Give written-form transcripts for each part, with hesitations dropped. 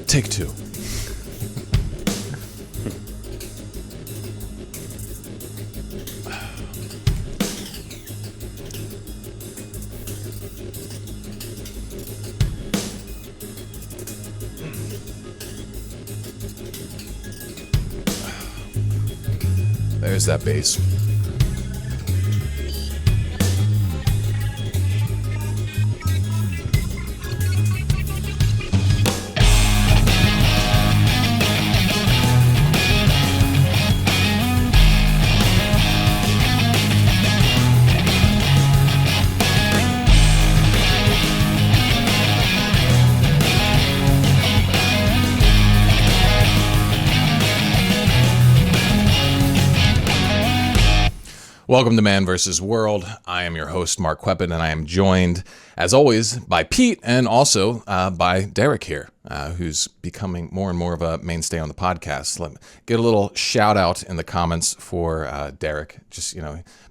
Take two. There's that bass. Welcome to Man vs. World. I am your host, Mark Queppin, and I am joined, as always, by Pete and also by Derek here, who's becoming more and more of a mainstay on the podcast. Let me get a little shout out in the comments for Derek. Just,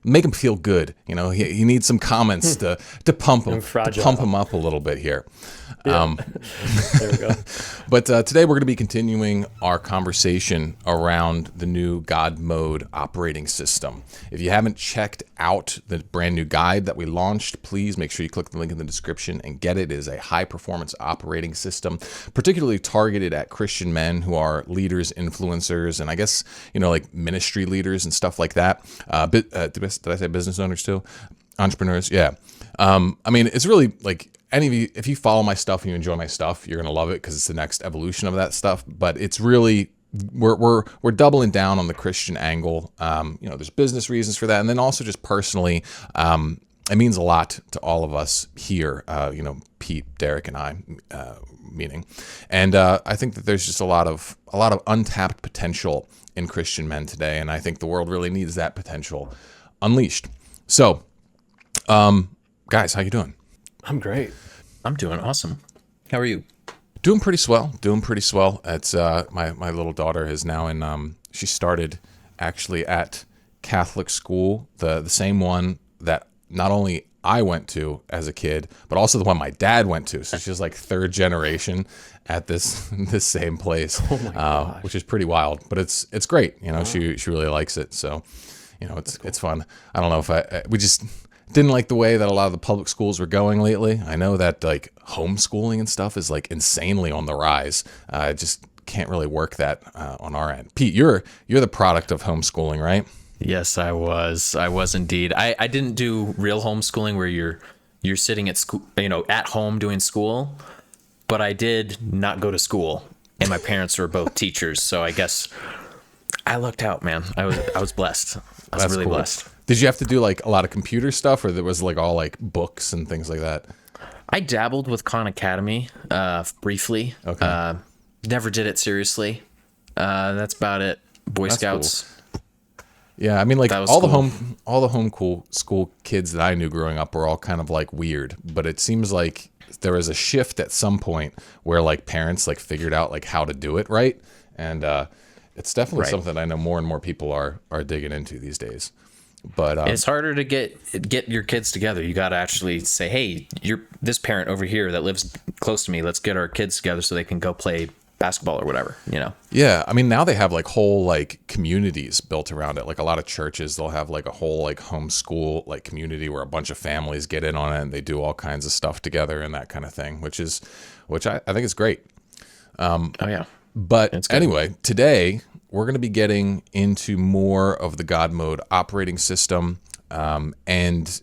make him feel good. He needs some comments to pump him up a little bit here. Yeah. There we go. But today we're going to be continuing our conversation around the new God Mode operating system. If you haven't checked out the brand new guide that we launched, please make sure you click the link in the description and get it. It is a high performance operating system, particularly targeted at Christian men who are leaders, influencers, and I guess, like ministry leaders and stuff like that. Did I say business owners too? Entrepreneurs? Yeah. It's really like, any of you, if you follow my stuff and you enjoy my stuff, you're gonna love it because it's the next evolution of that stuff. But it's really we're doubling down on the Christian angle. There's business reasons for that, and then also just personally, it means a lot to all of us here. Pete, Derek, and I, meaning, and I think that there's just a lot of untapped potential in Christian men today, and I think the world really needs that potential unleashed. So, guys, how you doing? I'm great. I'm doing awesome. How are you? Doing pretty swell. It's my little daughter is now in. She started actually at Catholic school, the same one that not only I went to as a kid, but also the one my dad went to. So she's like third generation at this same place, which is pretty wild. But it's great. Wow. She really likes it. So it's fun. I don't know if we just didn't like the way that a lot of the public schools were going lately. I know that like homeschooling and stuff is like insanely on the rise. I just can't really work that on our end. Pete, you're the product of homeschooling, right? Yes, I was. I was indeed. I didn't do real homeschooling where you're sitting at school, at home doing school, but I did not go to school, and my parents were both teachers, so I guess I lucked out, man. I was blessed. I was really cool. Blessed. Did you have to do like a lot of computer stuff, or there was like all like books and things like that? I dabbled with Khan Academy briefly. Okay. Never did it seriously. That's about it. Boy Scouts. Cool. Yeah, I mean, like all the home school kids that I knew growing up were all kind of like weird, but it seems like there was a shift at some point where like parents like figured out like how to do it right, and it's definitely something I know more and more people are digging into these days. But it's harder to get your kids together. You got to actually say, hey, you're this parent over here that lives close to me. Let's get our kids together so they can go play basketball or whatever, Yeah. I mean, now they have like whole like communities built around it. Like a lot of churches, they'll have like a whole like homeschool like community where a bunch of families get in on it and they do all kinds of stuff together and that kind of thing, which I think is great. Oh yeah. But anyway, today we're going to be getting into more of the God Mode operating system. And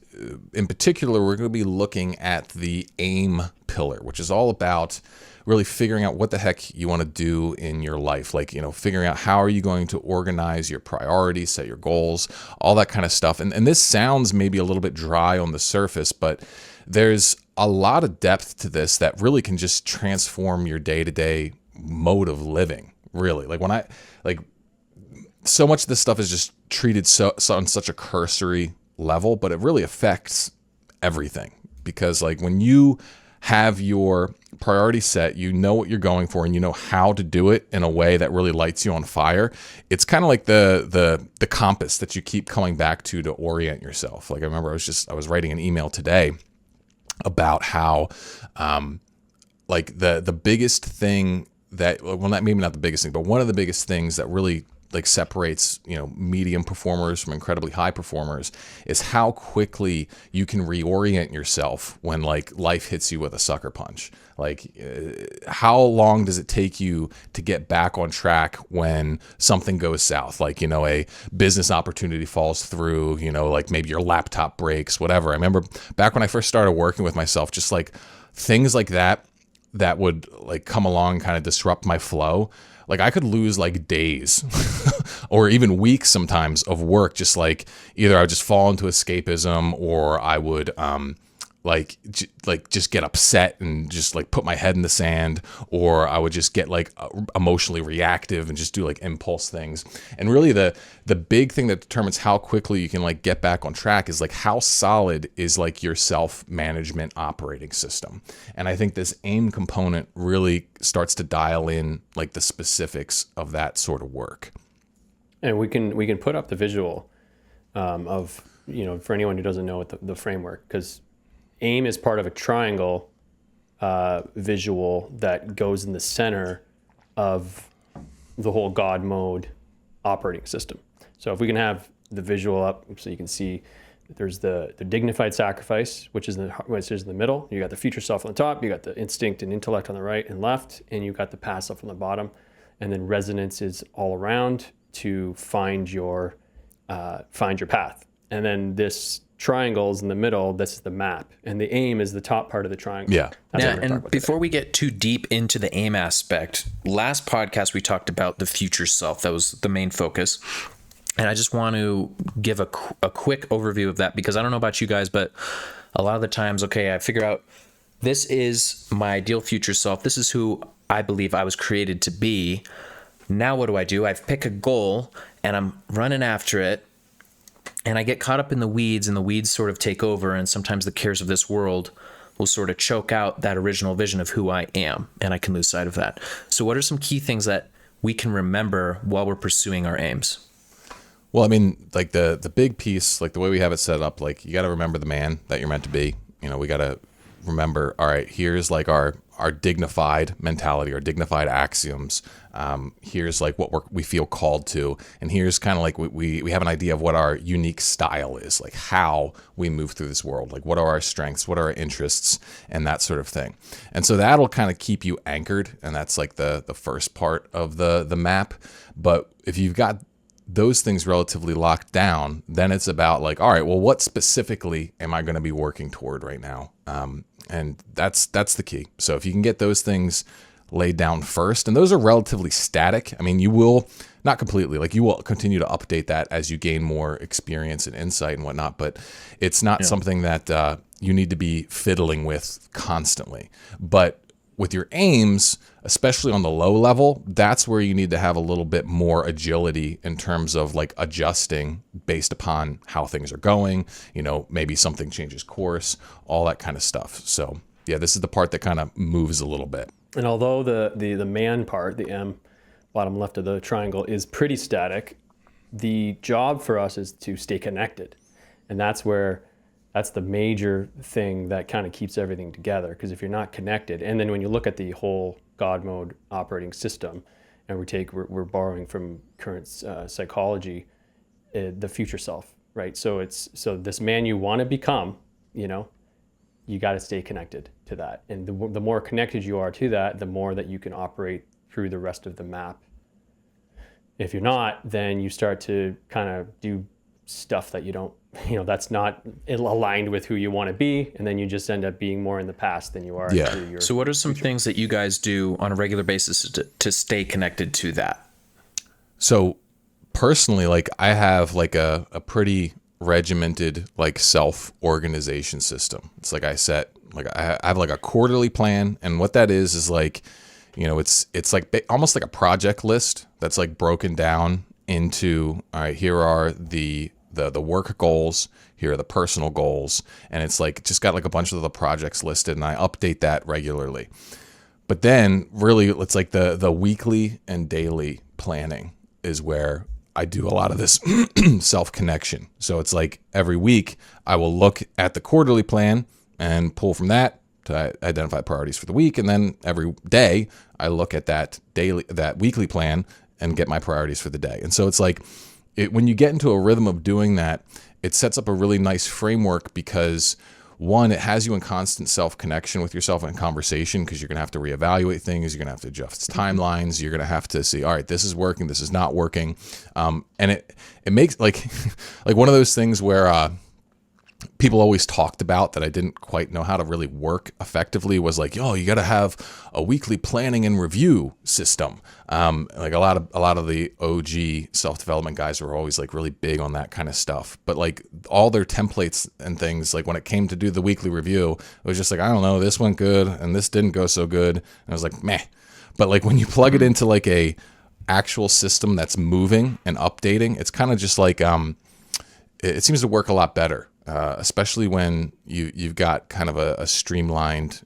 in particular, we're going to be looking at the AIM pillar, which is all about really figuring out what the heck you want to do in your life. Like, figuring out how are you going to organize your priorities, set your goals, all that kind of stuff. And this sounds maybe a little bit dry on the surface, but there's a lot of depth to this that really can just transform your day-to-day mode of living. Really, so much of this stuff is just treated so on such a cursory level, but it really affects everything, because like when you have your priority set, you know what you're going for, and you know how to do it in a way that really lights you on fire. It's kind of like the compass that you keep coming back to orient yourself. Like I remember I was writing an email today about how like the biggest thing that, well, not maybe not the biggest thing, but one of the biggest things that really like separates, medium performers from incredibly high performers is how quickly you can reorient yourself when like life hits you with a sucker punch. Like, how long does it take you to get back on track when something goes south? Like, a business opportunity falls through, like maybe your laptop breaks, whatever. I remember back when I first started working with myself, just like things like that would like come along, kind of disrupt my flow. Like I could lose like days or even weeks sometimes of work. Just like either I would just fall into escapism, or I would just get upset and just like put my head in the sand, or I would just get like emotionally reactive and just do like impulse things. And really the big thing that determines how quickly you can like get back on track is like how solid is like your self-management operating system. And I think this AIM component really starts to dial in like the specifics of that sort of work. And we can put up the visual of, for anyone who doesn't know what the framework, because AIM is part of a triangle visual that goes in the center of the whole God mode operating system. So if we can have the visual up so you can see, there's the dignified sacrifice, which is in the middle. You got the future self on the top, you got the instinct and intellect on the right and left, and you got the past self on the bottom. And then resonance is all around to find your path. And then this triangle is in the middle. This is the map, and the AIM is the top part of the triangle. Yeah. Yeah, and before we get too deep into the AIM aspect, last podcast we talked about the future self. That was the main focus. And I just want to give a quick overview of that, because I don't know about you guys, but a lot of the times, okay, I figure out this is my ideal future self. This is who I believe I was created to be. Now what do? I pick a goal and I'm running after it. And I get caught up in the weeds, and the weeds sort of take over, and sometimes the cares of this world will sort of choke out that original vision of who I am, and I can lose sight of that. So what are some key things that we can remember while we're pursuing our aims? Well, I mean, like the big piece, like the way we have it set up, like you got to remember the man that you're meant to be. We got to remember, all right, here's like our dignified mentality, our dignified axioms. Here's like what we feel called to, and here's kind of like we have an idea of what our unique style is, like how we move through this world, like what are our strengths, what are our interests, and that sort of thing. And so that'll kind of keep you anchored, and that's like the first part of the map. But if you've got those things relatively locked down, then it's about like, all right, well, what specifically am I going to be working toward right now? And that's the key. So if you can get those things laid down first, and those are relatively static. I mean, you will, not completely, like you will continue to update that as you gain more experience and insight and whatnot, but it's not something that you need to be fiddling with constantly. But with your aims, especially on the low level, that's where you need to have a little bit more agility in terms of like adjusting based upon how things are going, maybe something changes course, all that kind of stuff. So yeah, this is the part that kind of moves a little bit. And although the man part, the M, bottom left of the triangle, is pretty static, the job for us is to stay connected. And that's the major thing that kind of keeps everything together. Because if you're not connected, and then when you look at the whole God mode operating system, and we're borrowing from current psychology, the future self, right? So this man you want to become, you got to stay connected to that. And the more connected you are to that, the more that you can operate through the rest of the map. If you're not, then you start to kind of do stuff that you don't, that's not aligned with who you want to be. And then you just end up being more in the past than you are. Yeah. So what are some things that you guys do on a regular basis to stay connected to that? So personally, like I have like a pretty regimented like self-organization system. It's like I have like a quarterly plan, and what that is like, it's like almost like a project list that's like broken down into, all right, here are the work goals, here are the personal goals, and it's like just got like a bunch of the projects listed, and I update that regularly. But then really it's like the weekly and daily planning is where I do a lot of this self-connection. So it's like every week I will look at the quarterly plan and pull from that to identify priorities for the week. And then every day I look at that weekly plan and get my priorities for the day. And so it's like, when you get into a rhythm of doing that, it sets up a really nice framework because one, it has you in constant self-connection with yourself and conversation, because you're going to have to reevaluate things. You're going to have to adjust timelines. You're going to have to see, all right, this is working, this is not working. And it makes like one of those things where people always talked about that I didn't quite know how to really work effectively was like, yo, you got to have a weekly planning and review system. Like a lot of the OG self-development guys were always like really big on that kind of stuff. But like all their templates and things, like when it came to do the weekly review, it was just like, I don't know, this went good and this didn't go so good. And I was like, meh. But like when you plug it into like a actual system that's moving and updating, it's kind of just like, it seems to work a lot better. Especially when you've got kind of a streamlined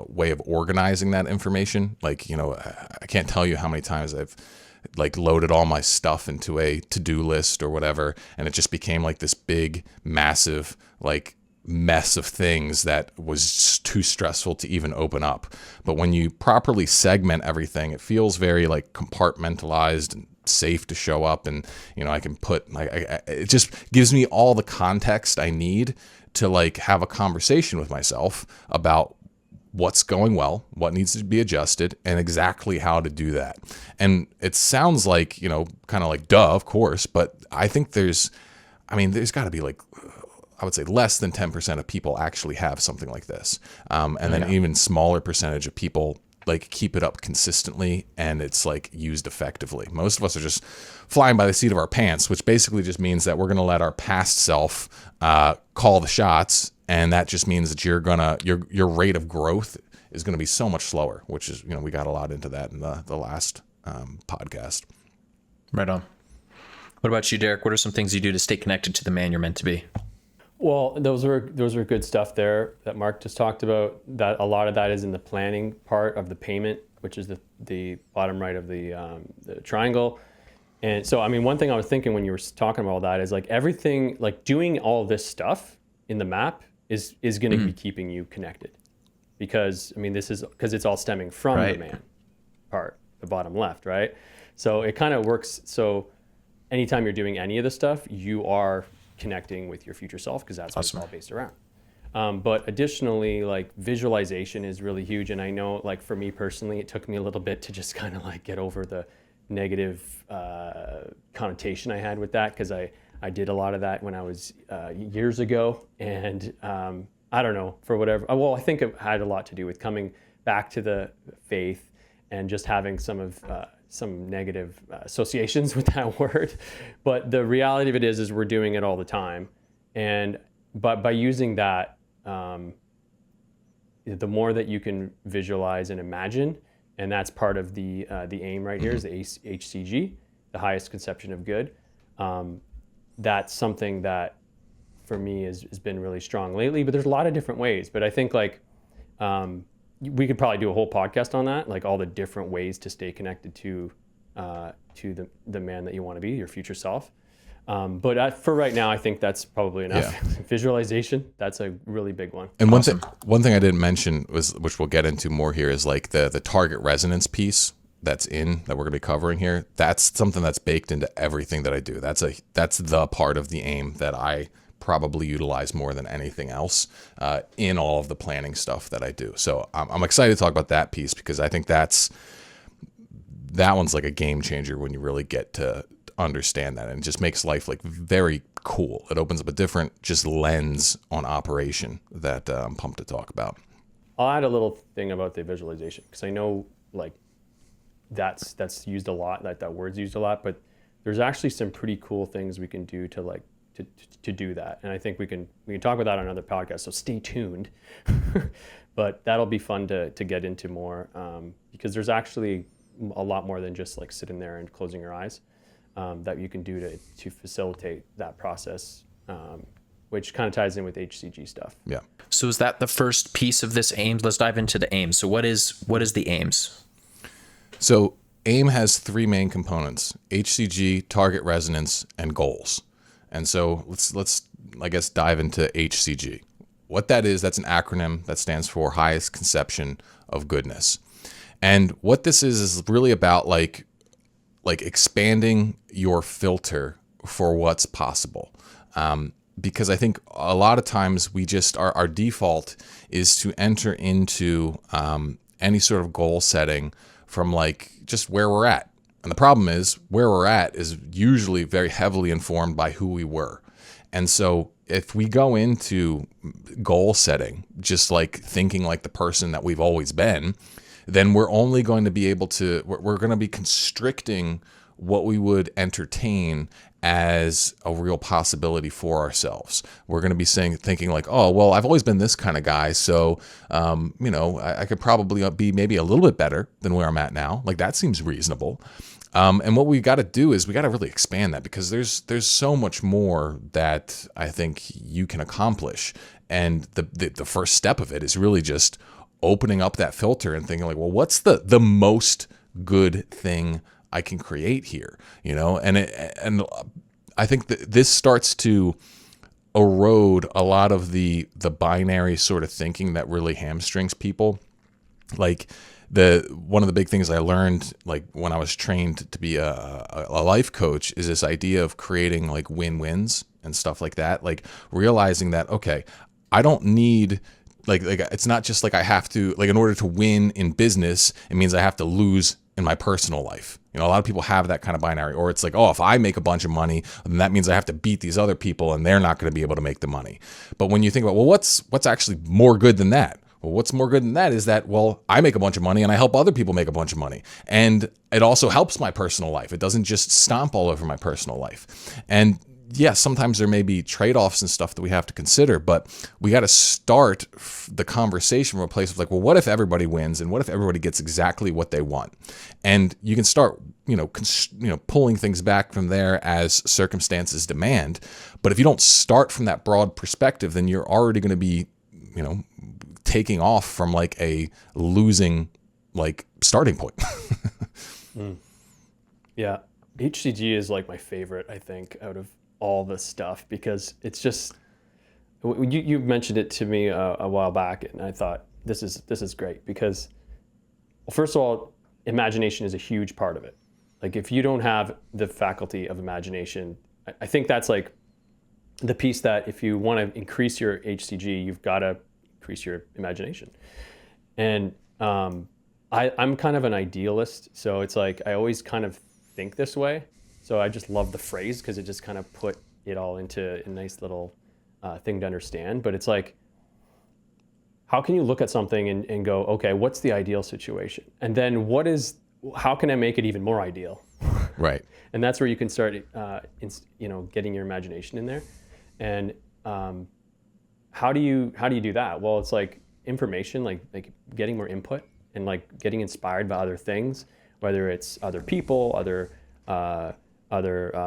way of organizing that information. Like, I can't tell you how many times I've like loaded all my stuff into a to-do list or whatever, and it just became like this big, massive like mess of things that was too stressful to even open up. But when you properly segment everything, it feels very like compartmentalized and safe to show up, and I can put like it just gives me all the context I need to like have a conversation with myself about what's going well, what needs to be adjusted, and exactly how to do that. And it sounds like kind of like duh, of course, but I think there's got to be like, I would say less than 10% of people actually have something like this, and then even smaller percentage of people like keep it up consistently and it's like used effectively. Most of us are just flying by the seat of our pants, which basically just means that we're going to let our past self call the shots. And that just means that your rate of growth is going to be so much slower, which is, we got a lot into that in the last podcast. Right on. What about you, Derek? What are some things you do to stay connected to the man you're meant to be? Well, those are good stuff there that Mark just talked about. That a lot of that is in the planning part of the payment, which is the bottom right of the triangle. And so, one thing I was thinking when you were talking about all that is like everything, like doing all this stuff in the map is going to be keeping you connected, because this is because it's all stemming from the man part, the bottom left, right? So it kind of works. So anytime you're doing any of the stuff, you are connecting with your future self, because that's what it's all based around. But additionally, like visualization is really huge. And I know, like for me personally, it took me a little bit to just kind of like get over the negative connotation I had with that, because I did a lot of that when I was years ago. And I don't know, for whatever, I think it had a lot to do with coming back to the faith and just having some negative associations with that word. But the reality of it is we're doing it all the time. But by using that, the more that you can visualize and imagine, and that's part of the aim right here is the HCG, the highest conception of good. That's something that for me has been really strong lately, but there's a lot of different ways. But I think like, we could probably do a whole podcast on that, like all the different ways to stay connected to the man that you want to be, your future self. But for right now, I think that's probably enough. Yeah. Visualization, that's a really big one. And one thing I didn't mention was, which we'll get into more here, is like the target resonance piece that we're going to be covering here. That's something that's baked into everything that I do. That's the part of the aim that I probably utilize more than anything else in all of the planning stuff that I do. So I'm excited to talk about that piece, because I think that one's like a game changer when you really get to understand that, and it just makes life like very cool. It opens up a different just lens on operation that I'm pumped to talk about. I'll add a little thing about the visualization, because I know like that's used a lot, like that word's used a lot, but there's actually some pretty cool things we can do to like to do that. And I think we can talk about that on another podcast, so stay tuned. But that'll be fun to get into more, because there's actually a lot more than just like sitting there and closing your eyes that you can do to facilitate that process, which kind of ties in with HCG stuff. Yeah. So is that the first piece of this AIMS? Let's dive into the AIMS. So what is the AIMS? So AIM has three main components: HCG, target resonance, and goals. And so let's I guess dive into HCG. what that is, that's an acronym that stands for highest conception of goodness. And what this is really about like expanding your filter for what's possible. Because I think a lot of times we just, our default is to enter into any sort of goal setting from like just where we're at. And the problem is where we're at is usually very heavily informed by who we were. And so if we go into goal setting, just like thinking like the person that we've always been, then we're only going to be able to, we're going to be constricting what we would entertain as a real possibility for ourselves. We're going to be thinking like, oh, well, I've always been this kind of guy. So, I could probably be maybe a little bit better than where I'm at now. Like that seems reasonable. And what we got to do is we got to really expand that, because there's so much more that I think you can accomplish. And the first step of it is really just opening up that filter and thinking like, well, what's the most good thing I can create here, and I think that this starts to erode a lot of the binary sort of thinking that really hamstrings people. Like one of the big things I learned, like when I was trained to be a life coach, is this idea of creating like win-wins and stuff like that. Like realizing that, okay, I don't need like it's not just like I have to, like in order to win in business, it means I have to lose in my personal life. A lot of people have that kind of binary, or it's like, oh, if I make a bunch of money, then that means I have to beat these other people and they're not going to be able to make the money. But when you think about, well, what's actually more good than that? Well, what's more good than that is that, well, I make a bunch of money and I help other people make a bunch of money. And it also helps my personal life. It doesn't just stomp all over my personal life. And yes, sometimes there may be trade-offs and stuff that we have to consider, but we got to start the conversation from a place of like, well, what if everybody wins, and what if everybody gets exactly what they want? And you can start, pulling things back from there as circumstances demand. But if you don't start from that broad perspective, then you're already going to be, taking off from like a losing like starting point. Yeah, HCG is like my favorite, I think, out of all this stuff, because it's just, you mentioned it to me a while back, and I thought this is great because, well, first of all, imagination is a huge part of it. Like if you don't have the faculty of imagination, I think that's like the piece that if you want to increase your HCG, you've got to increase your imagination. And I'm kind of an idealist, so it's like I always kind of think this way. So I just love the phrase because it just kind of put it all into a nice little thing to understand. But it's like, how can you look at something and go, okay, what's the ideal situation? And then how can I make it even more ideal? Right. And that's where you can start, getting your imagination in there. And how do you do that? Well, it's like information, like getting more input and like getting inspired by other things, whether it's other people, other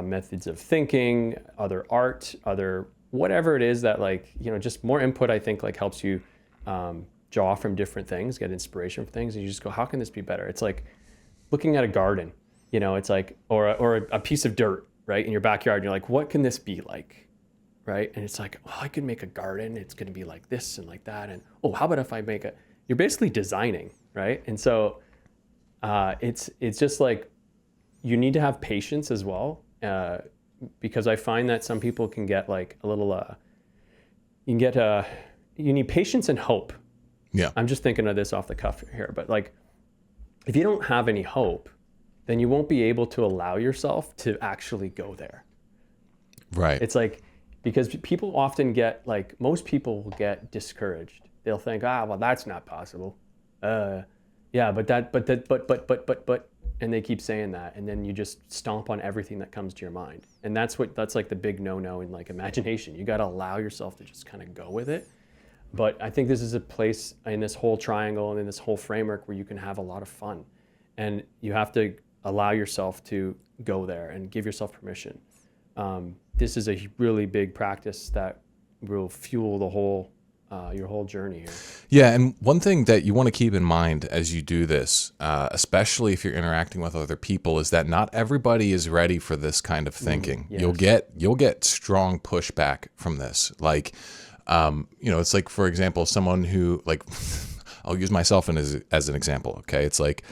methods of thinking, other art, other whatever it is that just more input, I think like helps you draw from different things, get inspiration from things, and you just go, how can this be better? It's like looking at a garden, it's like, or a piece of dirt, right, in your backyard. And you're like, what can this be like, right? And it's like, I could make a garden. It's going to be like this and like that. And how about if I make you're basically designing, right? And so it's just like, you need to have patience as well, because I find that some people can get like a little, you need patience and hope. Yeah. I'm just thinking of this off the cuff here, but like, if you don't have any hope, then you won't be able to allow yourself to actually go there. Right. It's like, because people often most people will get discouraged. They'll think, well, that's not possible. But, and they keep saying that, and then you just stomp on everything that comes to your mind. And that's like the big no-no in like imagination. You got to allow yourself to just kind of go with it. But I think this is a place in this whole triangle and in this whole framework where you can have a lot of fun, and you have to allow yourself to go there and give yourself permission. This is a really big practice that will fuel the whole your whole journey here. Yeah, and one thing that you want to keep in mind as you do this, especially if you're interacting with other people, is that not everybody is ready for this kind of thinking. Yes. You'll get strong pushback from this. Like, It's like, for example, someone who like, I'll use myself as an example. Okay. It's like,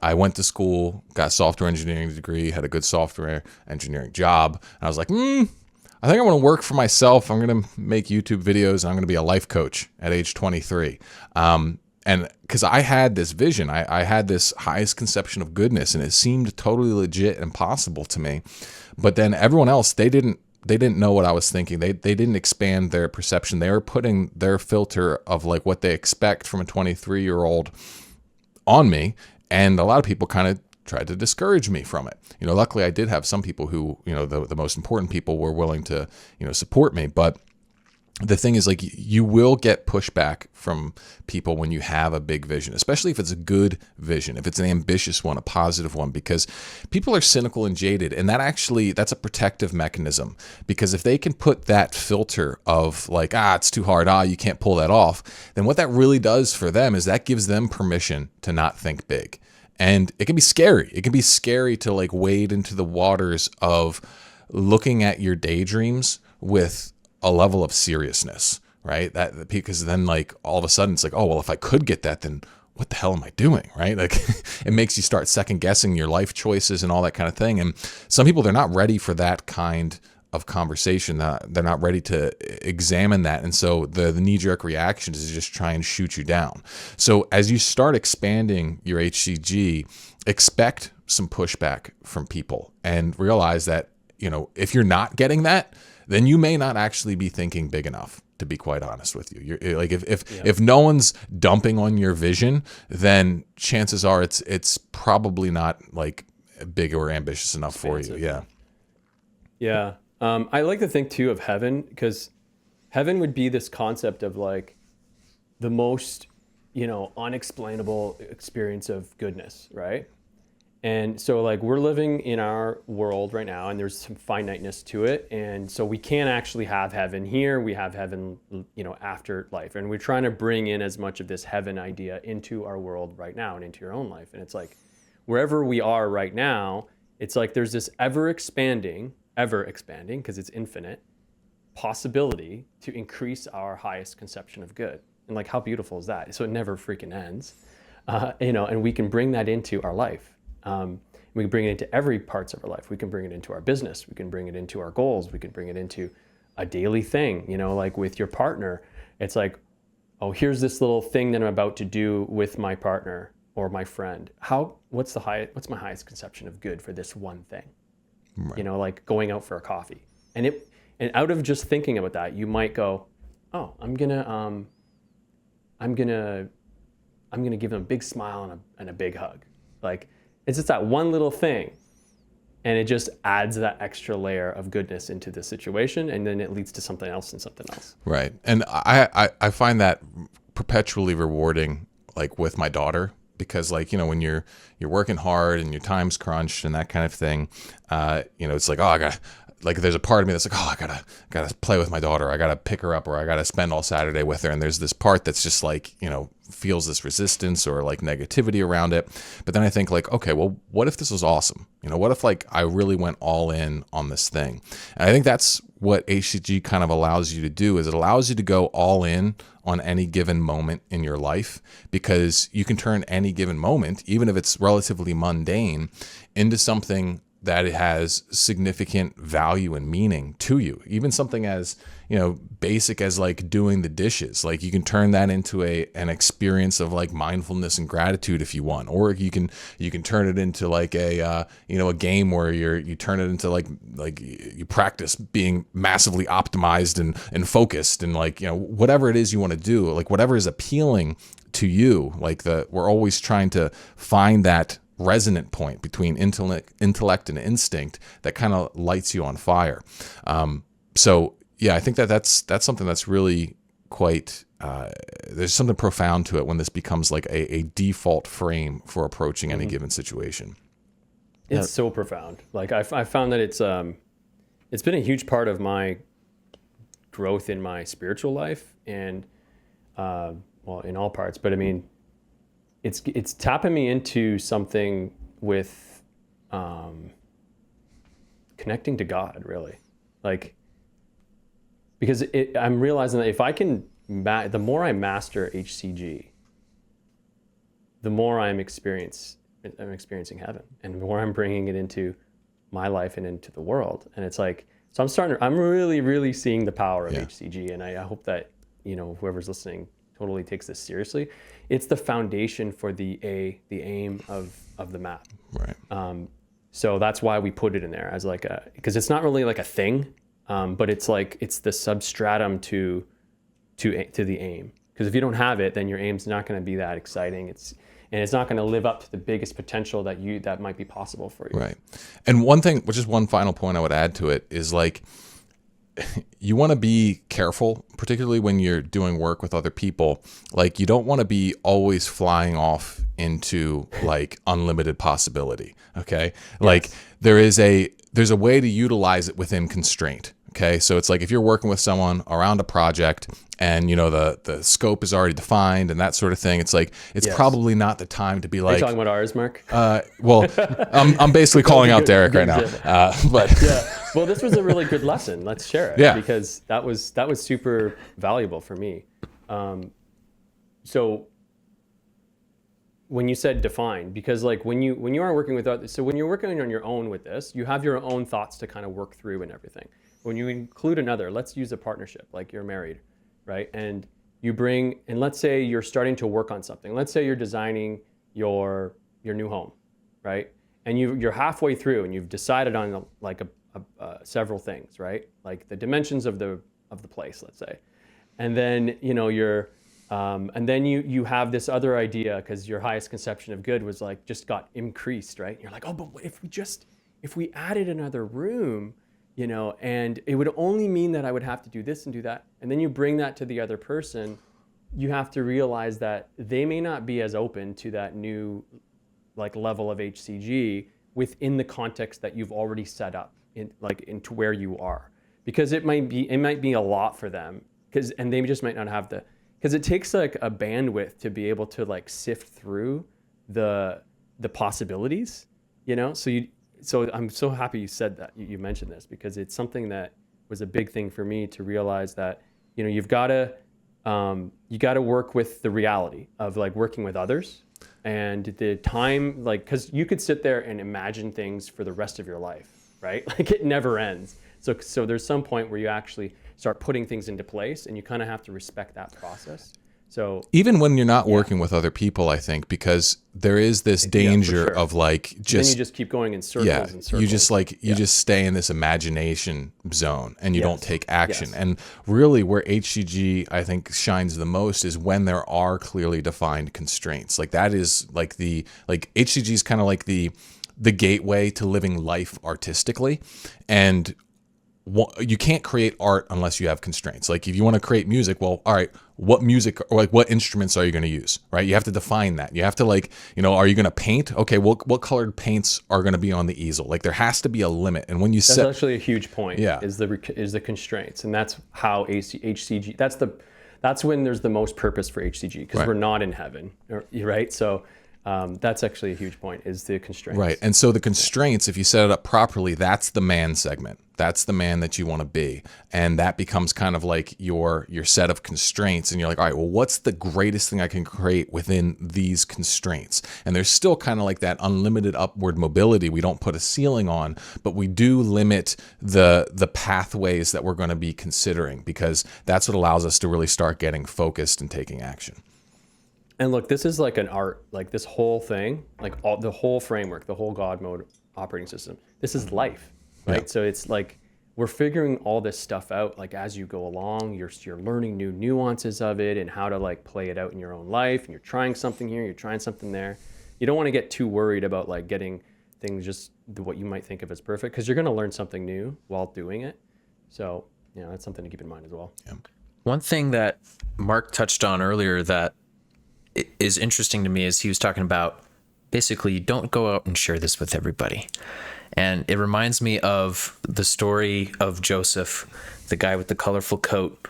I went to school, got a software engineering degree, had a good software engineering job. And I was like, I think I want to work for myself. I'm going to make YouTube videos, and I'm going to be a life coach at age 23. And because I had this vision, I had this highest conception of goodness, and it seemed totally legit and possible to me. But then everyone else, they didn't know what I was thinking. They didn't expand their perception. They were putting their filter of like what they expect from a 23-year-old on me. And a lot of people kind of tried to discourage me from it. Luckily I did have some people who, the most important people were willing to, support me. But the thing is, like, you will get pushback from people when you have a big vision, especially if it's a good vision, if it's an ambitious one, a positive one, because people are cynical and jaded. And that's a protective mechanism, because if they can put that filter of like, it's too hard, you can't pull that off, then what that really does for them is that gives them permission to not think big. And it can be scary. It can be scary to like wade into the waters of looking at your daydreams with a level of seriousness, right? That because then like all of a sudden it's like, oh, well, if I could get that, then what the hell am I doing, right? Like it makes you start second guessing your life choices and all that kind of thing. And some people, they're not ready for that kind of conversation. They're not ready to examine that. And so the knee-jerk reaction is just try and shoot you down. So as you start expanding your HCG, expect some pushback from people and realize that, if you're not getting that, then you may not actually be thinking big enough, to be quite honest with you. You're like, if no one's dumping on your vision, then chances are it's probably not like big or ambitious enough for you. Yeah. Yeah. I like to think too of heaven, because heaven would be this concept of like the most, unexplainable experience of goodness, right? And so like we're living in our world right now, and there's some finiteness to it. And so we can't actually have heaven here. We have heaven, after life. And we're trying to bring in as much of this heaven idea into our world right now and into your own life. And it's like, wherever we are right now, it's like there's this ever expanding, because it's infinite, possibility to increase our highest conception of good. And like, how beautiful is that? So it never freaking ends, and we can bring that into our life. We can bring it into every parts of our life. We can bring it into our business. We can bring it into our goals. We can bring it into a daily thing, like with your partner. It's like, oh, here's this little thing that I'm about to do with my partner or my friend. What's my highest conception of good for this one thing? Right. Like going out for a coffee. And out of just thinking about that, you might go, oh, I'm gonna give them a big smile and a big hug. Like, it's just that one little thing, and it just adds that extra layer of goodness into the situation, and then it leads to something else and something else. Right. And I find that perpetually rewarding, like with my daughter, because like, when you're working hard and your time's crunched and that kind of thing, it's like, oh, there's a part of me that's like, oh, I gotta play with my daughter. I gotta pick her up, or I gotta spend all Saturday with her. And there's this part that's just like, feels this resistance or like negativity around it. But then I think like, okay, well, what if this was awesome? What if like I really went all in on this thing? And I think that's what HCG kind of allows you to do, is it allows you to go all in on any given moment in your life, because you can turn any given moment, even if it's relatively mundane, into something that it has significant value and meaning to you. Even something as, basic as like doing the dishes. Like you can turn that into an experience of like mindfulness and gratitude if you want, or you can turn it into like a game where you turn it into like you practice being massively optimized and focused, and like, whatever it is you want to do, like whatever is appealing to you. Like we're always trying to find that resonant point between intellect and instinct that kind of lights you on fire. So yeah, I think that's something that's really quite, there's something profound to it when this becomes like a default frame for approaching any given situation. It's so profound. Like I found that it's been a huge part of my growth in my spiritual life, and in all parts, but I mean, it's tapping me into something with connecting to God, really. Like because I'm realizing that if I can, the more I master HCG, the more I'm experiencing heaven, and the more I'm bringing it into my life and into the world. And it's like, so I'm really, really seeing the power of HCG. And I hope that, whoever's listening totally takes this seriously. It's the foundation for the aim of the map. Right. So that's why we put it in there as because it's not really like a thing, but it's the substratum to the aim. Because if you don't have it, then your aim's not going to be that exciting. And it's not going to live up to the biggest potential that might be possible for you. Right. And one thing, which is one final point I would add to it, is like, you want to be careful, particularly when you're doing work with other people. Like, you don't want to be always flying off into like unlimited possibility. Okay. Yes. Like there's a way to utilize it within constraint. Okay. So it's like, if you're working with someone around a project and the scope is already defined and that sort of thing, it's like, it's probably not the time to be like, are you talking about ours, Mark? Well, I'm basically calling out Derek right now. But yeah. Well, this was a really good lesson. Let's share it. Yeah. Because that was super valuable for me. So when you said define, because like when you are working with others, so when you're working on your own with this, you have your own thoughts to kind of work through and everything. When you include another, let's use a partnership, like you're married, right? And let's say you're starting to work on something. Let's say you're designing your new home, right? And you're halfway through and you've decided on like several things, right? Like the dimensions of the place, let's say. And then, and then you have this other idea, because your highest conception of good was like just got increased, right? And you're like, oh, but if we added another room, and it would only mean that I would have to do this and do that. And then you bring that to the other person, you have to realize that they may not be as open to that new like level of HCG within the context that you've already set up into where you are, because it might be a lot for them, and they just might not have because it takes like a bandwidth to be able to like sift through the possibilities, So I'm so happy you said that, you mentioned this, because it's something that was a big thing for me to realize that, you've got to work with the reality of like working with others and the time, like, because you could sit there and imagine things for the rest of your life, right? Like it never ends. So there's some point where you actually start putting things into place, and you kind of have to respect that process. So even when you're not working with other people, I think, because there is this danger of like then you just keep going in circles and circles. You just stay in this imagination zone and you don't take action. And really where HCG I think shines the most is when there are clearly defined constraints. Like that is like HCG is kind of like the gateway to living life artistically. And you can't create art unless you have constraints. Like if you want to create music, well, all right, what music or like what instruments are you going to use, right? You have to define that. You have to are you going to paint? Okay, what colored paints are going to be on the easel? Like there has to be a limit. And when that's actually a huge point. Yeah, is the constraints, and that's how HCG. That's when there's the most purpose for HCG, because we're not in heaven, right? So. That's actually a huge point, is the constraints. Right. And so the constraints, if you set it up properly, that's the man segment. That's the man that you want to be. And that becomes kind of like your set of constraints. And you're like, all right, well, what's the greatest thing I can create within these constraints? And there's still kind of like that unlimited upward mobility we don't put a ceiling on, but we do limit the pathways that we're going to be considering, because that's what allows us to really start getting focused and taking action. And look, this is like an art, like this whole thing, like the whole framework, the whole God mode operating system. This is life, right? Yeah. So it's like we're figuring all this stuff out, like as you go along, you're learning new nuances of it and how to like play it out in your own life. And you're trying something here, you're trying something there. You don't want to get too worried about like getting things just what you might think of as perfect, because you're going to learn something new while doing it. So, that's something to keep in mind as well. Yeah. One thing that Mark touched on earlier that is interesting to me is he was talking about basically don't go out and share this with everybody. And it reminds me of the story of Joseph, the guy with the colorful coat,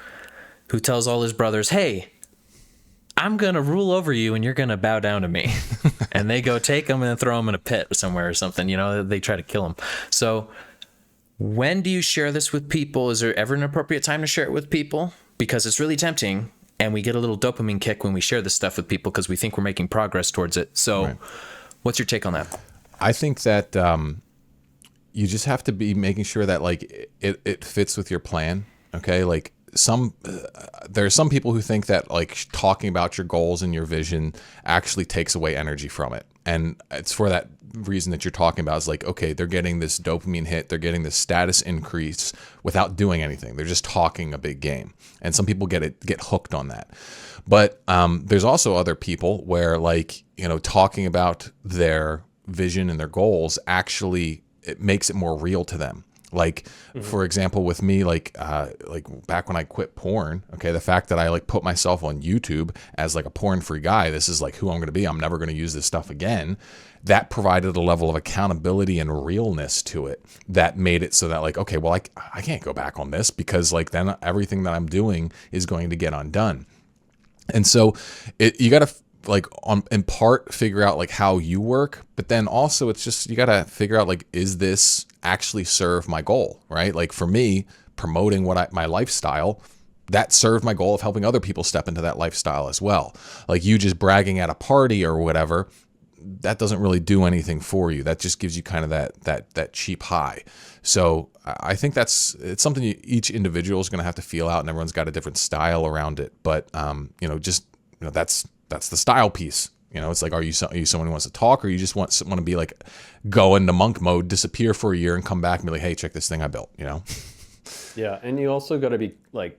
who tells all his brothers, hey, I'm going to rule over you and you're going to bow down to me. And they go take him and throw him in a pit somewhere or something. They try to kill him. So When do you share this with people? Is there ever an appropriate time to share it with people? Because it's really tempting, and we get a little dopamine kick when we share this stuff with people because we think we're making progress towards it. So what's your take on that? I think that you just have to be making sure that like it fits with your plan. Okay. Like there are some people who think that like talking about your goals and your vision actually takes away energy from it. And it's for that reason that you're talking about. Is like, okay, they're getting this dopamine hit, they're getting this status increase without doing anything. They're just talking a big game. And some people get hooked on that. But there's also other people where like, talking about their vision and their goals actually, it makes it more real to them. Like, for example, with me, like back when I quit porn, okay, the fact that I like put myself on YouTube as like a porn-free guy, this is like who I'm going to be. I'm never going to use this stuff again. That provided a level of accountability and realness to it that made it so that like, okay, well, I can't go back on this because like then everything that I'm doing is going to get undone. And so you got to like in part figure out like how you work, but then also it's just, you got to figure out like, is this actually serve my goal, right? Like for me, promoting my lifestyle, that served my goal of helping other people step into that lifestyle as well. Like you just bragging at a party or whatever, that doesn't really do anything for you. That just gives you kind of that cheap high. So I think it's something each individual is going to have to feel out, and everyone's got a different style around it. But that's the style piece. It's like, are you someone who wants to talk, or you just want to be like, go into monk mode, disappear for a year, and come back and be like, hey, check this thing I built. Yeah, and you also got to be like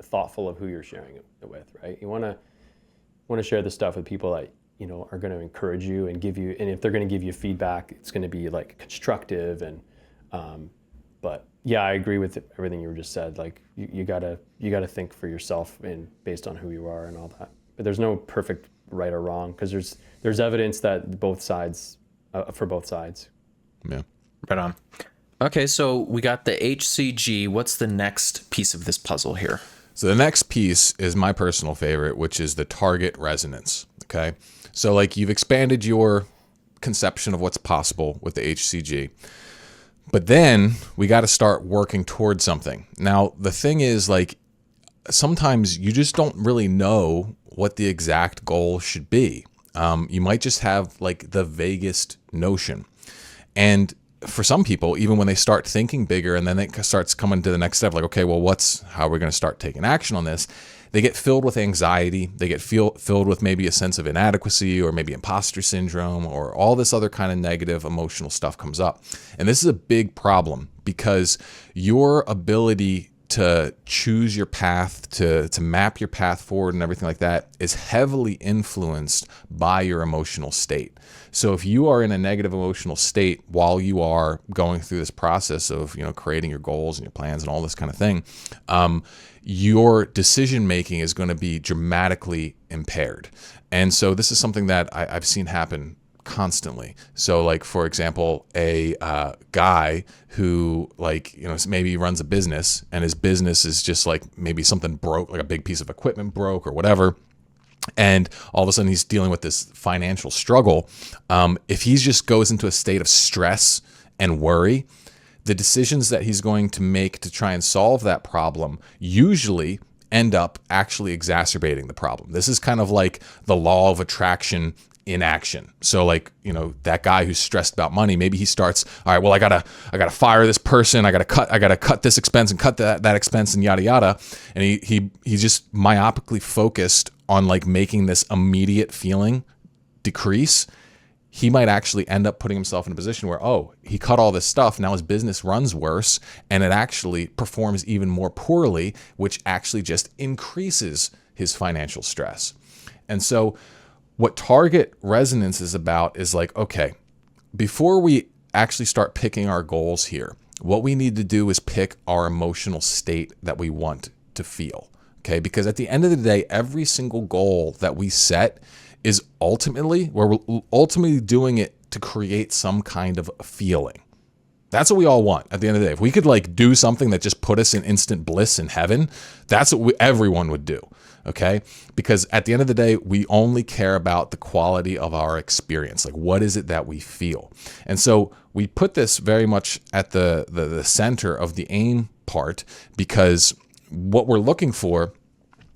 thoughtful of who you're sharing it with, right? You want to share the stuff with people that are going to encourage you and give you, and if they're going to give you feedback, it's going to be like constructive. And but yeah, I agree with everything you just said. Like you gotta think for yourself and based on who you are and all that. But there's no perfect right or wrong, because there's evidence that both sides for both sides. Yeah, right on. Okay, so we got the HCG. What's the next piece of this puzzle here? So the next piece is my personal favorite, which is the target resonance. Okay, so like you've expanded your conception of what's possible with the HCG, but then we got to start working towards something. Now the thing is, like, sometimes you just don't really know what the exact goal should be. You might just have like the vaguest notion. And for some people, even when they start thinking bigger and then it starts coming to the next step, like, okay, well, how are we going to start taking action on this? They get filled with anxiety. They get filled with maybe a sense of inadequacy or maybe imposter syndrome, or all this other kind of negative emotional stuff comes up. And this is a big problem, because your ability to choose your path, to map your path forward and everything like that is heavily influenced by your emotional state. So if you are in a negative emotional state while you are going through this process of, creating your goals and your plans and all this kind of thing, your decision making is going to be dramatically impaired. And so this is something that I've seen happen constantly. So like, for example, a guy who maybe runs a business, and his business is just like maybe something broke, like a big piece of equipment broke or whatever. And all of a sudden he's dealing with this financial struggle. If he just goes into a state of stress and worry, the decisions that he's going to make to try and solve that problem usually end up actually exacerbating the problem. This is kind of like the law of attraction in action. So like, that guy who's stressed about money, maybe he starts, all right, well, I gotta fire this person. I gotta cut this expense and cut that expense and yada, yada. And he's just myopically focused on like making this immediate feeling decrease. He might actually end up putting himself in a position where, he cut all this stuff. Now his business runs worse, and it actually performs even more poorly, which actually just increases his financial stress. And so what target resonance is about is like, okay, before we actually start picking our goals here, what we need to do is pick our emotional state that we want to feel. Okay, because at the end of the day, every single goal that we set is we're ultimately doing it to create some kind of feeling. That's what we all want at the end of the day. If we could like do something that just put us in instant bliss in heaven, that's what everyone would do. Okay. Because at the end of the day, we only care about the quality of our experience. Like, what is it that we feel? And so we put this very much at the center of the aim part, because what we're looking for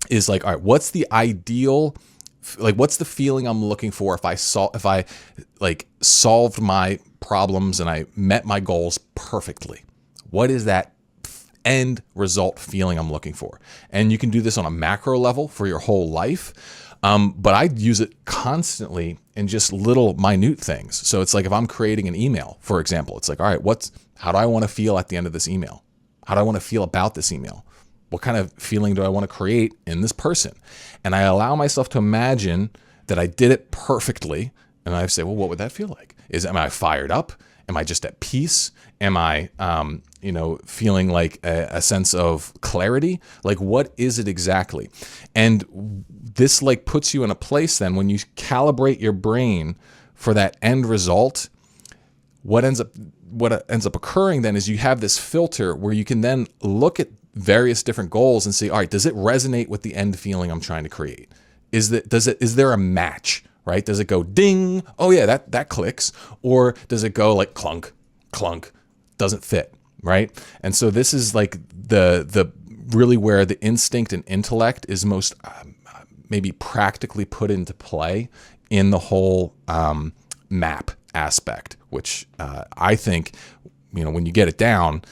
is like, all right, what's the ideal, like, what's the feeling I'm looking for if I solved my problems and I met my goals perfectly? What is that end result feeling I'm looking for? And you can do this on a macro level for your whole life. But I use it constantly in just little minute things. So it's like, if I'm creating an email, for example, it's like, all right, how do I want to feel at the end of this email? How do I want to feel about this email? What kind of feeling do I want to create in this person? And I allow myself to imagine that I did it perfectly. And I say, well, what would that feel like? Am I fired up? Am I just at peace? Am I, feeling like a sense of clarity? Like, what is it exactly? And this like puts you in a place then, when you calibrate your brain for that end result, what ends up occurring then is you have this filter where you can then look at various different goals and say, all right, does it resonate with the end feeling I'm trying to create? Is there a match, right? Does it go ding? Oh yeah, that clicks. Or does it go like clunk, clunk, doesn't fit, right? And so this is like the really where the instinct and intellect is most maybe practically put into play in the whole map aspect, which I think, when you get it down,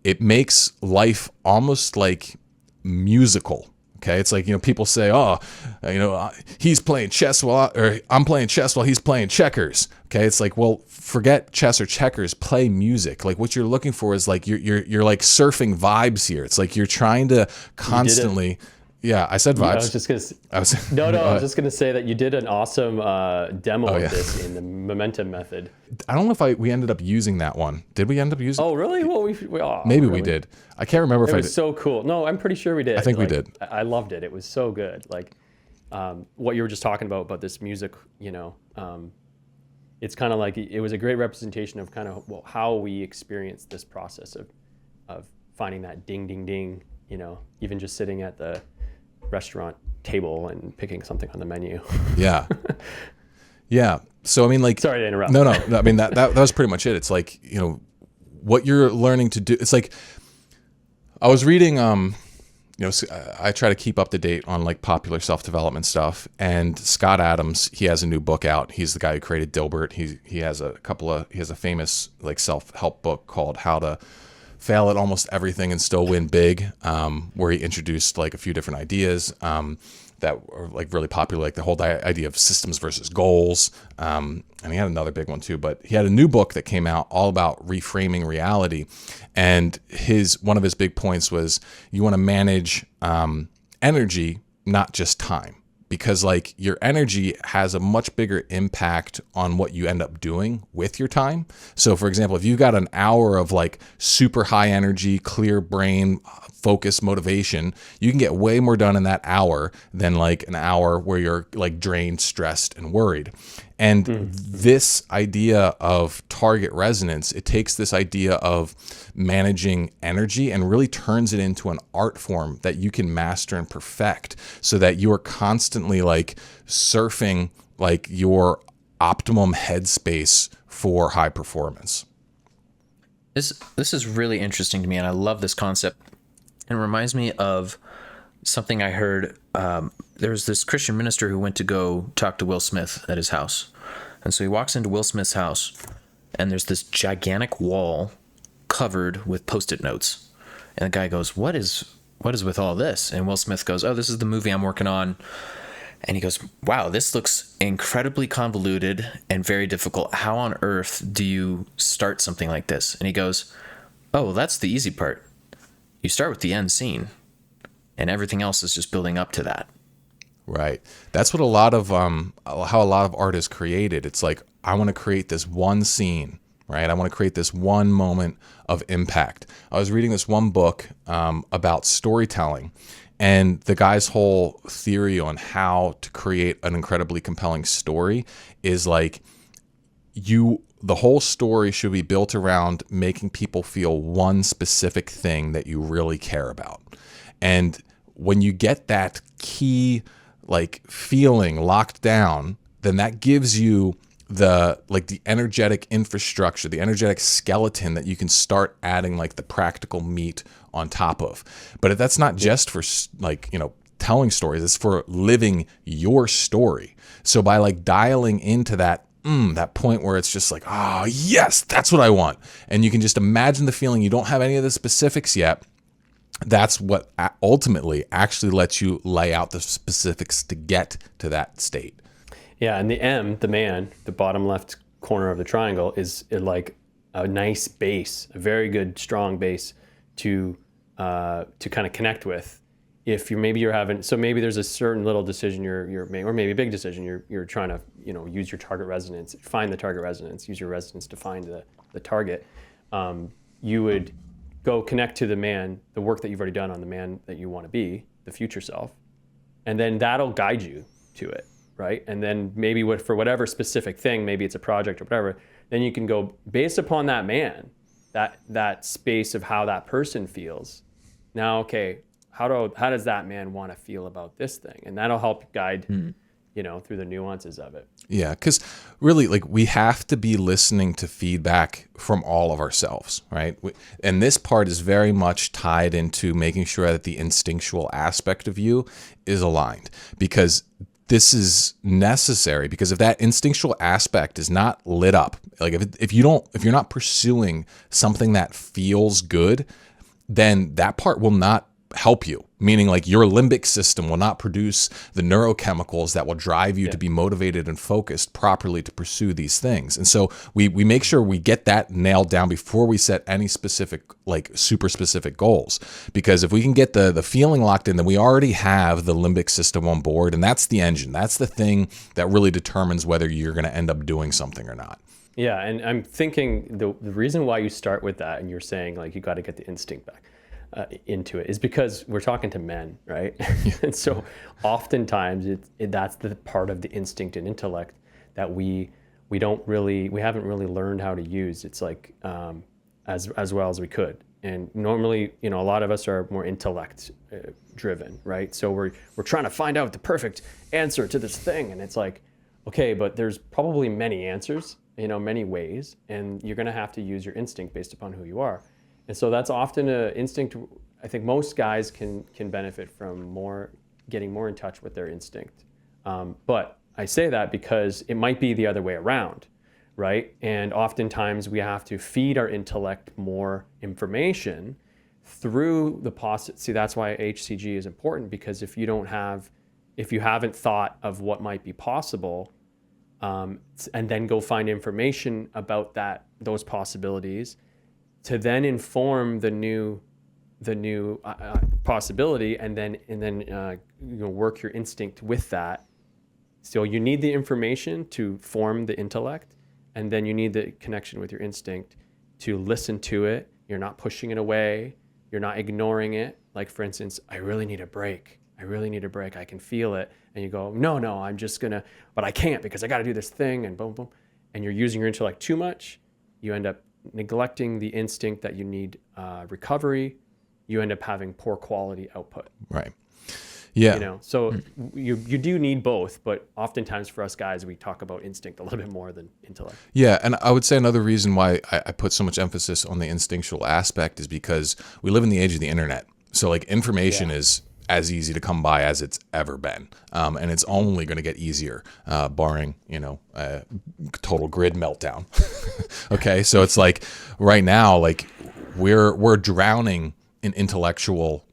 it makes life almost like musical. Okay, it's like, people say, he's playing chess or I'm playing chess while he's playing checkers. Okay, it's like, well, forget chess or checkers, play music. Like, what you're looking for is like you're like surfing vibes here. It's like you're trying to constantly. Yeah, I said vibes. I was just gonna. I was just gonna say that you did an awesome demo of this in the momentum method. I don't know if we ended up using that one. Did we end up using? Oh, really? Well, maybe really? we did. I can't remember if it was so cool. No, I'm pretty sure we did. I think we did. I loved it. It was so good. Like what you were just talking about this music. It's kind of like it was a great representation of kind of how we experience this process of finding that ding, ding, ding. Even just sitting at the restaurant table and picking something on the menu. Yeah. Yeah. So, I mean, like, sorry to interrupt. No. I mean, that was pretty much it. It's like, what you're learning to do. It's like, I was reading, I try to keep up to date on like popular self-development stuff, and Scott Adams, he has a new book out. He's the guy who created Dilbert. He has a famous like self-help book called How to Fail at Almost Everything and Still Win Big, where he introduced like a few different ideas that are like really popular, like the whole idea of systems versus goals. And he had another big one too, but he had a new book that came out all about reframing reality. And one of his big points was you want to manage energy, not just time. Because like your energy has a much bigger impact on what you end up doing with your time. So for example, if you've got an hour of like super high energy, clear brain, focus, motivation, you can get way more done in that hour than like an hour where you're like drained, stressed, and worried. And this idea of target resonance, it takes this idea of managing energy and really turns it into an art form that you can master and perfect, so that you are constantly like surfing like your optimum headspace for high performance. This is really interesting to me, and I love this concept. It reminds me of something I heard. There was this Christian minister who went to go talk to Will Smith at his house. And so he walks into Will Smith's house, and there's this gigantic wall covered with Post-it notes. And the guy goes, what is with all this? And Will Smith goes, oh, this is the movie I'm working on. And he goes, wow, this looks incredibly convoluted and very difficult. How on earth do you start something like this? And he goes, oh, well, that's the easy part. You start with the end scene, and everything else is just building up to that. Right. That's what how a lot of art is created. It's like, I want to create this one scene, right? I want to create this one moment of impact. I was reading this one book about storytelling, and the guy's whole theory on how to create an incredibly compelling story is like, the whole story should be built around making people feel one specific thing that you really care about. And when you get that key like feeling locked down, then that gives you the energetic infrastructure, the energetic skeleton that you can start adding like the practical meat on top of. But that's not just for like, telling stories, it's for living your story. So by like dialing into that point where it's just like, oh yes, that's what I want, and you can just imagine the feeling, you don't have any of the specifics yet, that's what ultimately actually lets you lay out the specifics to get to that state. Yeah, and the M, the man, the bottom left corner of the triangle, is like a nice base, a very good, strong base to kind of connect with. If you're having, so maybe there's a certain little decision you're making, or maybe a big decision you're trying to use your target resonance, find the target resonance, use your resonance to find the target. You would go connect to the man, the work that you've already done on the man that you want to be, the future self, and then that'll guide you to it, right? And then maybe for whatever specific thing, maybe it's a project or whatever, then you can go based upon that man, that space of how that person feels. Now, okay, how does that man want to feel about this thing? And that'll help guide, through the nuances of it. Yeah, because really, like, we have to be listening to feedback from all of ourselves, right? And this part is very much tied into making sure that the instinctual aspect of you is aligned, because this is necessary. Because if that instinctual aspect is not lit up, like if you're not pursuing something that feels good, then that part will not help you, meaning like your limbic system will not produce the neurochemicals that will drive you to be motivated and focused properly to pursue these things. And so we make sure we get that nailed down before we set any specific, like super specific goals, because if we can get the feeling locked in, then we already have the limbic system on board, and that's the engine, that's the thing that really determines whether you're going to end up doing something or not. Yeah, and I'm thinking the reason why you start with that, and you're saying like you got to get the instinct back into it, is because we're talking to men, right? And so oftentimes that's the part of the instinct and intellect that we haven't really learned how to use. It's like as well as we could. And normally, a lot of us are more intellect driven, right? So we're trying to find out the perfect answer to this thing, and it's like, okay, but there's probably many answers, many ways, and you're going to have to use your instinct based upon who you are. And so that's often an instinct. I think most guys can benefit from getting more in touch with their instinct. But I say that because it might be the other way around, right? And oftentimes we have to feed our intellect more information through the See, that's why HCG is important, because if you haven't thought of what might be possible, and then go find information about those possibilities, to then inform the new possibility, and then work your instinct with that. So you need the information to form the intellect, and then you need the connection with your instinct to listen to it. You're not pushing it away. You're not ignoring it. Like, for instance, I really need a break. I can feel it. And you go, no, I'm just gonna, but I can't because I got to do this thing, and boom, boom. And you're using your intellect too much. You end up neglecting the instinct that you need recovery. You end up having poor quality output. Right. Yeah. So you do need both, but oftentimes for us guys, we talk about instinct a little bit more than intellect. Yeah, and I would say another reason why I put so much emphasis on the instinctual aspect is because we live in the age of the internet. So like information is as easy to come by as it's ever been. And it's only going to get easier, barring, a total grid meltdown. Okay. So it's like right now, like we're drowning in intellectual,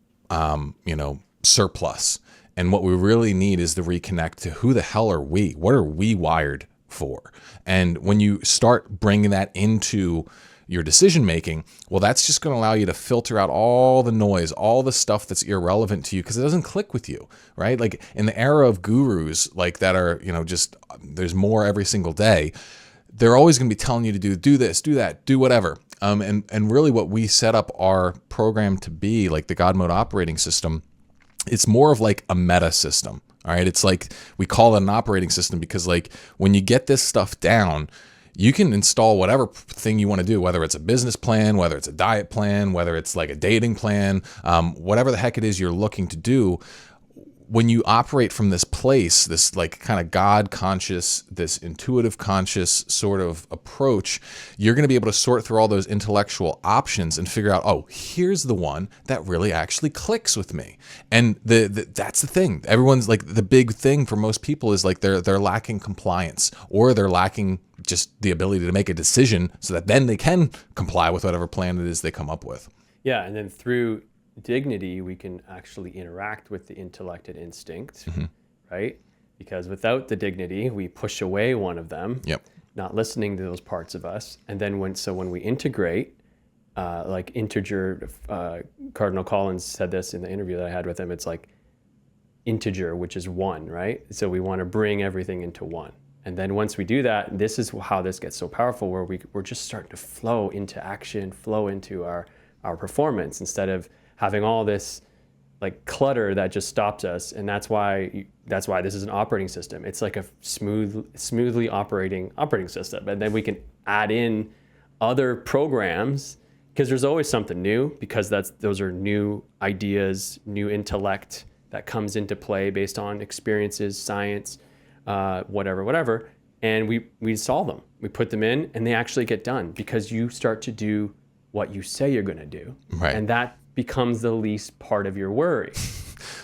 surplus. And what we really need is to reconnect to who the hell are we? What are we wired for? And when you start bringing that into your decision making, well, that's just going to allow you to filter out all the noise, all the stuff that's irrelevant to you, because it doesn't click with you, right? Like in the era of gurus, like that are, just there's more every single day. They're always going to be telling you to do this, do that, do whatever. And really what we set up our program to be, like the God Mode operating system, it's more of like a meta system. All right. It's like we call it an operating system because like when you get this stuff down, you can install whatever thing you want to do, whether it's a business plan, whether it's a diet plan, whether it's like a dating plan, whatever the heck it is you're looking to do. When you operate from this place, this like kind of God conscious, this intuitive conscious sort of approach, you're going to be able to sort through all those intellectual options and figure out, oh, here's the one that really actually clicks with me. And that's the thing. Everyone's like, the big thing for most people is like they're lacking compliance, or they're lacking just the ability to make a decision so that then they can comply with whatever plan it is they come up with. Yeah, and then through dignity, we can actually interact with the intellect and instinct, right? Because without the dignity, we push away one of them, not listening to those parts of us. And then when we integrate, like integer, Cardinal Collins said this in the interview that I had with him, it's like integer, which is one, right? So we want to bring everything into one. And then once we do that, this is how this gets so powerful, where we're just starting to flow into action, flow into our performance, instead of having all this like clutter that just stops us. And that's why this is an operating system. It's like a smoothly operating system. And then we can add in other programs, because there's always something new, because those are new ideas, new intellect that comes into play based on experiences, science, whatever. And we solve them. We put them in, and they actually get done, because you start to do what you say you're going to do. Right. And that becomes the least part of your worry.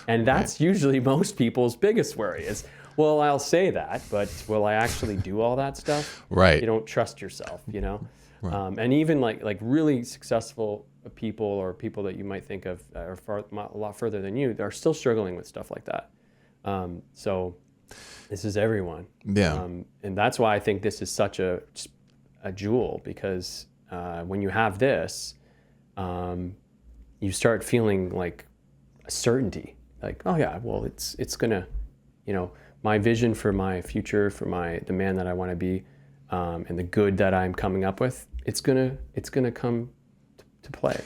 And that's usually most people's biggest worry is, well, I'll say that, but will I actually do all that stuff? Right. You don't trust yourself, you know? Right. And even like really successful people, or people that you might think of are a lot further than you, they're still struggling with stuff like that. So this is everyone. Yeah. And that's why I think this is such a jewel, because when you have this, you start feeling like a certainty, like, oh yeah, well, it's gonna, my vision for my future, for the man that I want to be, and the good that I'm coming up with, it's gonna come to play.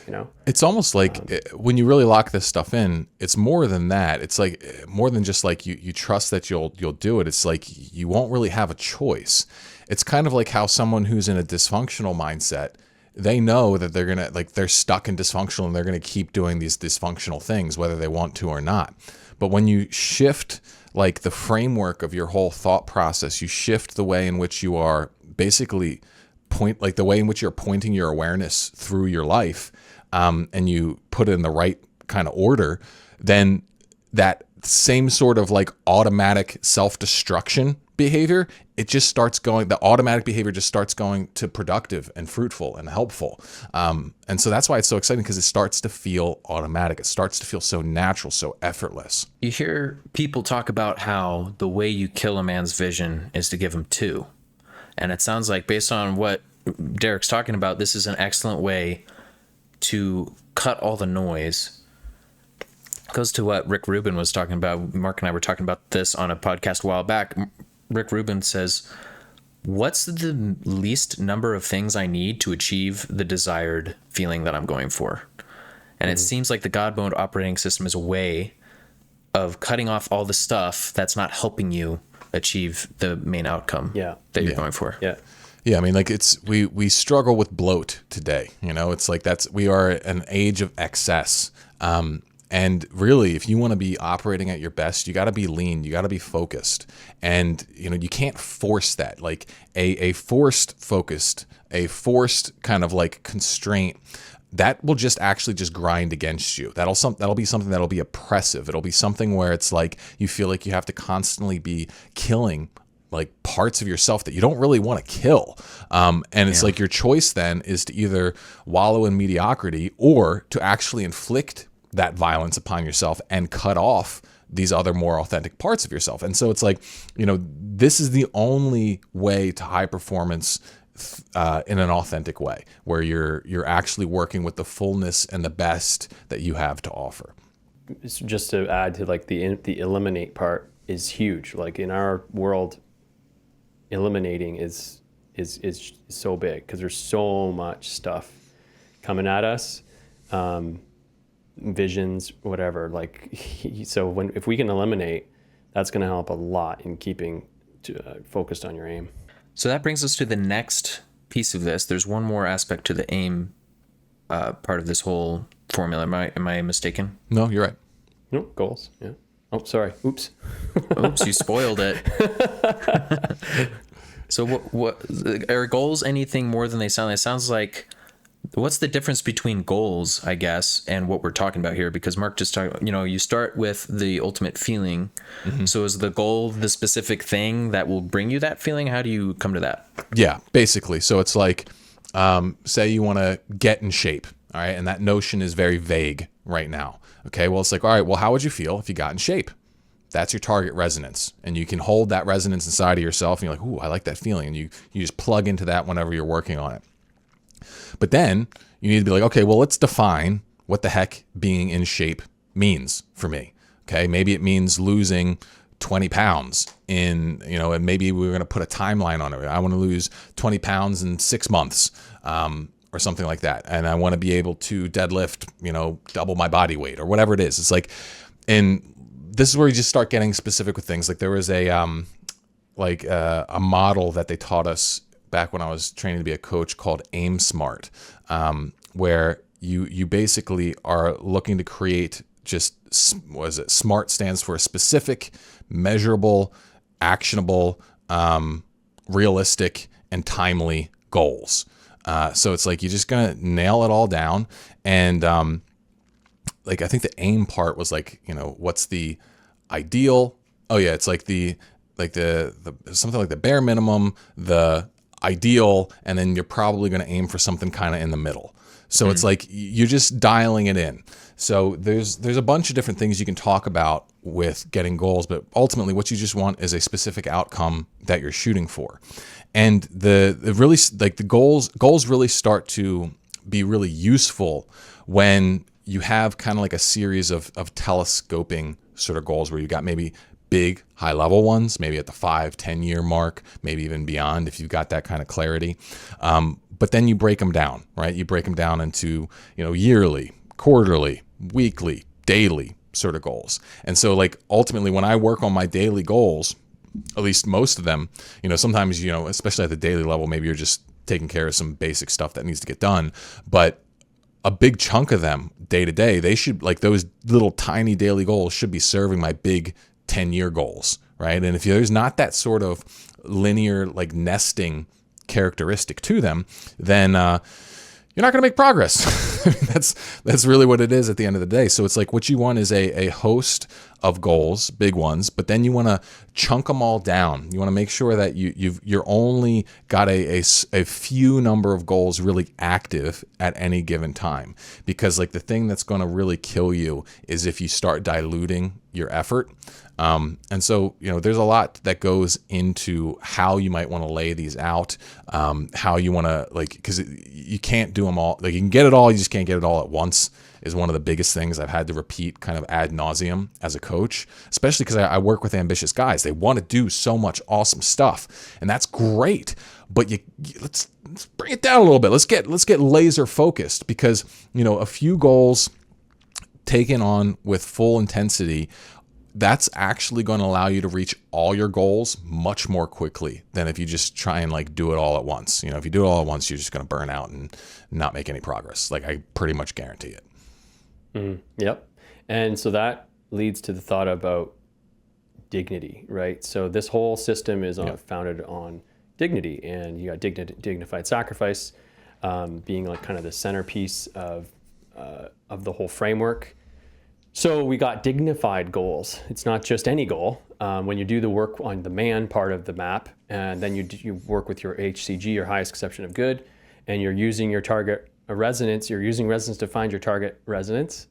It's almost like when you really lock this stuff in, it's more than that. It's like more than just like you trust that you'll do it. It's like you won't really have a choice. It's kind of like how someone who's in a dysfunctional mindset, they know that they're stuck in dysfunctional, and they're going to keep doing these dysfunctional things, whether they want to or not. But when you shift like the framework of your whole thought process, you shift the way in which you are basically the way in which you're pointing your awareness through your life, and you put it in the right kind of order, then that same sort of like automatic self-destruction behavior, the automatic behavior just starts going to productive and fruitful and helpful. And so that's why it's so exciting, because it starts to feel automatic. It starts to feel so natural, so effortless. You hear people talk about how the way you kill a man's vision is to give him two. And it sounds like, based on what Derek's talking about, this is an excellent way to cut all the noise. It goes to what Rick Rubin was talking about. Mark and I were talking about this on a podcast a while back. Rick Rubin says, what's the least number of things I need to achieve the desired feeling that I'm going for? And it seems like the God mode operating system is a way of cutting off all the stuff that's not helping you achieve the main outcome that you're going for. Yeah, I mean, like we struggle with bloat today. It's like we are an age of excess. And really, if you want to be operating at your best, you got to be lean, you got to be focused. And, you can't force that. Like a forced focused, a forced kind of like constraint, that will just grind against you. That'll be something that'll be oppressive. It'll be something where it's like you feel like you have to constantly be killing like parts of yourself that you don't really want to kill. And it's like your choice then is to either wallow in mediocrity, or to actually inflict that violence upon yourself and cut off these other more authentic parts of yourself. And so it's like, this is the only way to high performance in an authentic way, where you're actually working with the fullness and the best that you have to offer. Just to add to like the eliminate part is huge. Like in our world, eliminating is so big, because there's so much stuff coming at us. Visions, whatever, so if we can eliminate, that's going to help a lot in keeping focused on your aim. So that brings us to the next piece of this. There's one more aspect to the AIM part of this whole formula. Am I mistaken? No, you're right. No, goals. Yeah. Oh, sorry. Oops. Oops, you spoiled it. So what are goals anything more than they sound? It sounds like, what's the difference between goals, I guess, and what we're talking about here? Because Mark just talked, you start with the ultimate feeling. Mm-hmm. So is the goal the specific thing that will bring you that feeling? How do you come to that? Yeah, basically. So it's like, say you want to get in shape, all right? And that notion is very vague right now. Okay, well, it's like, all right, well, how would you feel if you got in shape? That's your target resonance. And you can hold that resonance inside of yourself and you're like, ooh, I like that feeling. And you just plug into that whenever you're working on it. But then you need to be like, okay, well, let's define what the heck being in shape means for me. Okay, maybe it means losing 20 pounds and maybe we're going to put a timeline on it. I want to lose 20 pounds in 6 months or something like that. And I want to be able to deadlift, double my body weight or whatever it is. It's like, and this is where you just start getting specific with things. Like there was a model that they taught us back when I was training to be a coach called AIM SMART, where you basically are looking to create just, what is it? SMART stands for specific, measurable, actionable, realistic, and timely goals. So it's like you're just gonna nail it all down, and I think the AIM part was like, what's the ideal? Oh yeah, it's like the something like the bare minimum, the ideal, and then you're probably going to aim for something kind of in the middle. So it's like you're just dialing it in. So there's a bunch of different things you can talk about with getting goals, but ultimately what you just want is a specific outcome that you're shooting for. And the goals really start to be really useful when you have kind of like a series of telescoping sort of goals where you got maybe big high level ones, maybe at the 5-10 year mark, maybe even beyond if you've got that kind of clarity. But then you break them down, right? You break them down into, yearly, quarterly, weekly, daily sort of goals. And so like ultimately when I work on my daily goals, at least most of them, sometimes, especially at the daily level, maybe you're just taking care of some basic stuff that needs to get done. But a big chunk of them day to day, they should, like those little tiny daily goals should be serving my big 10-year goals, right? And if there's not that sort of linear, like nesting characteristic to them, then you're not going to make progress. That's really what it is at the end of the day. So it's like what you want is a host of goals, big ones, but then you want to chunk them all down. You want to make sure that you're only got a few number of goals really active at any given time. Because like the thing that's going to really kill you is if you start diluting your effort. And so, there's a lot that goes into how you might want to lay these out, how you want to because you can't do them all. Like you can get it all, you just can't get it all at once is one of the biggest things I've had to repeat kind of ad nauseum as a coach, especially because I work with ambitious guys. They want to do so much awesome stuff, and that's great. But let's bring it down a little bit. Let's get laser focused, because a few goals taken on with full intensity, that's actually going to allow you to reach all your goals much more quickly than if you just try and do it all at once. If you do it all at once, you're just going to burn out and not make any progress. I pretty much guarantee it. Yep. And so that leads to the thought about dignity, right? So this whole system is founded on dignity, and you got dignified sacrifice being like kind of the centerpiece of the whole framework. So we got dignified goals. It's not just any goal. When you do the work on the man part of the map, and then you work with your HCG, your highest conception of good, and you're using your target resonance, you're using resonance to find your target resonance,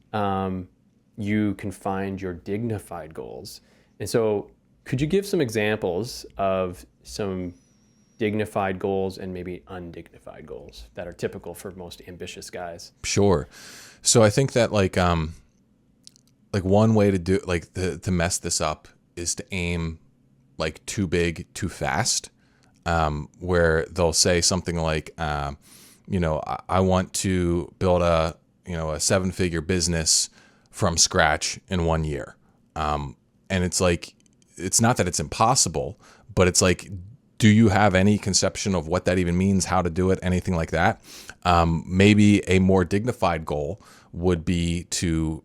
you can find your dignified goals. And so could you give some examples of some dignified goals and maybe undignified goals that are typical for most ambitious guys? Sure. So I think that one way to do to mess this up is to aim too big, too fast, where they'll say something like, I want to build a 7-figure business from scratch in 1 year. And it's not that it's impossible, but it's Do you have any conception of what that even means, how to do it, anything like that? Maybe a more dignified goal would be to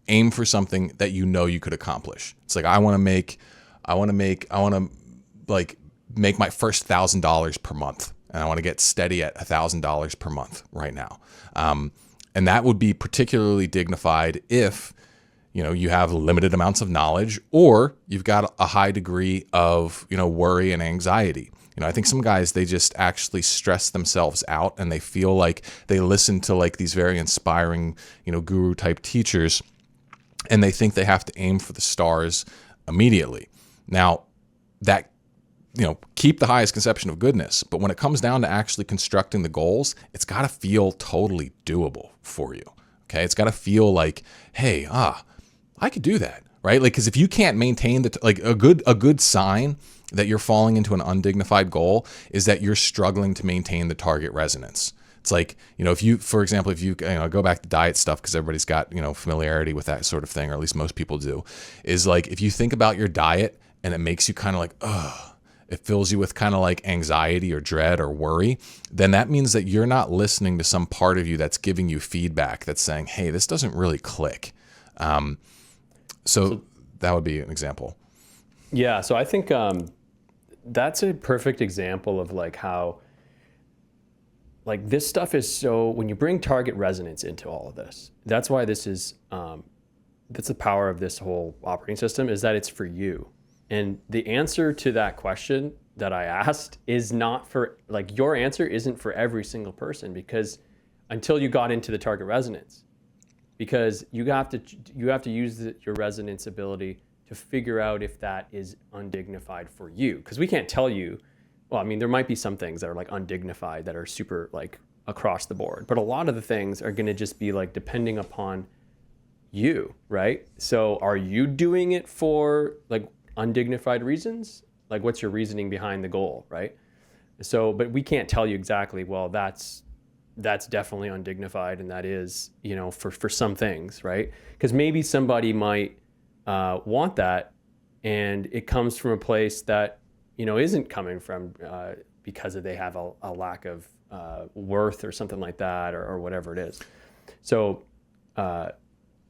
aim for something that you know you could accomplish. It's like, I want to make my first $1,000 per month, and I want to get steady at $1,000 per month right now. And that would be particularly dignified if, you have limited amounts of knowledge, or you've got a high degree of, worry and anxiety. I think some guys, they just actually stress themselves out, and they feel like they listen to like these very inspiring, guru type teachers, and they think they have to aim for the stars immediately. Now, that, keep the highest conception of goodness, but when it comes down to actually constructing the goals, it's got to feel totally doable for you. Okay, it's got to feel like, hey, I could do that, right? Like, because if you can't maintain a good sign that you're falling into an undignified goal is that you're struggling to maintain the target resonance. It's like, if you, for example, go back to diet stuff, because everybody's got, familiarity with that sort of thing, or at least most people do, is like, if you think about your diet and it makes you kind of like, it fills you with kind of like anxiety or dread or worry, then that means that you're not listening to some part of you that's giving you feedback that's saying, hey, this doesn't really click. So that would be an example. Yeah, so I think that's a perfect example of like how, like, this stuff is so, when you bring target resonance into all of this, that's why this is, that's the power of this whole operating system, is that it's for you. And the answer to that question that I asked is not for, like, your answer isn't for every single person, because until you got into the target resonance, because you have to use your resonance ability to figure out if that is undignified for you. Because we can't tell you, well, I mean, there might be some things that are like undignified that are super like across the board, but a lot of the things are going to just be like depending upon you, right? So are you doing it for like undignified reasons? Like, what's your reasoning behind the goal, right? So, but we can't tell you exactly, well, that's definitely undignified, and that is, for some things, right? Because maybe somebody might want that, and it comes from a place that, isn't coming from because they have a lack of worth or something like that, or whatever it is. So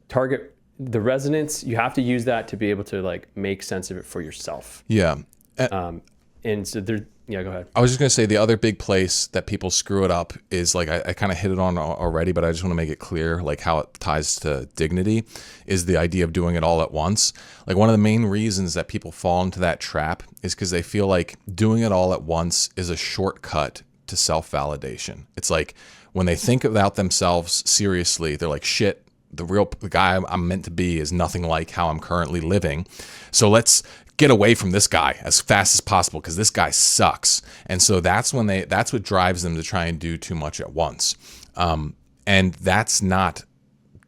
target the resonance, you have to use that to be able to like make sense of it for yourself. Yeah. And so there, yeah, go ahead. I was just going to say the other big place that people screw it up is, like, I kind of hit it on already, but I just want to make it clear, like, how it ties to dignity is the idea of doing it all at once. Like, one of the main reasons that people fall into that trap is because they feel like doing it all at once is a shortcut to self-validation. It's like when they think about themselves seriously, they're like, shit, the guy I'm meant to be is nothing like how I'm currently living. So let's get away from this guy as fast as possible because this guy sucks. And so that's what drives them to try and do too much at once. And that's not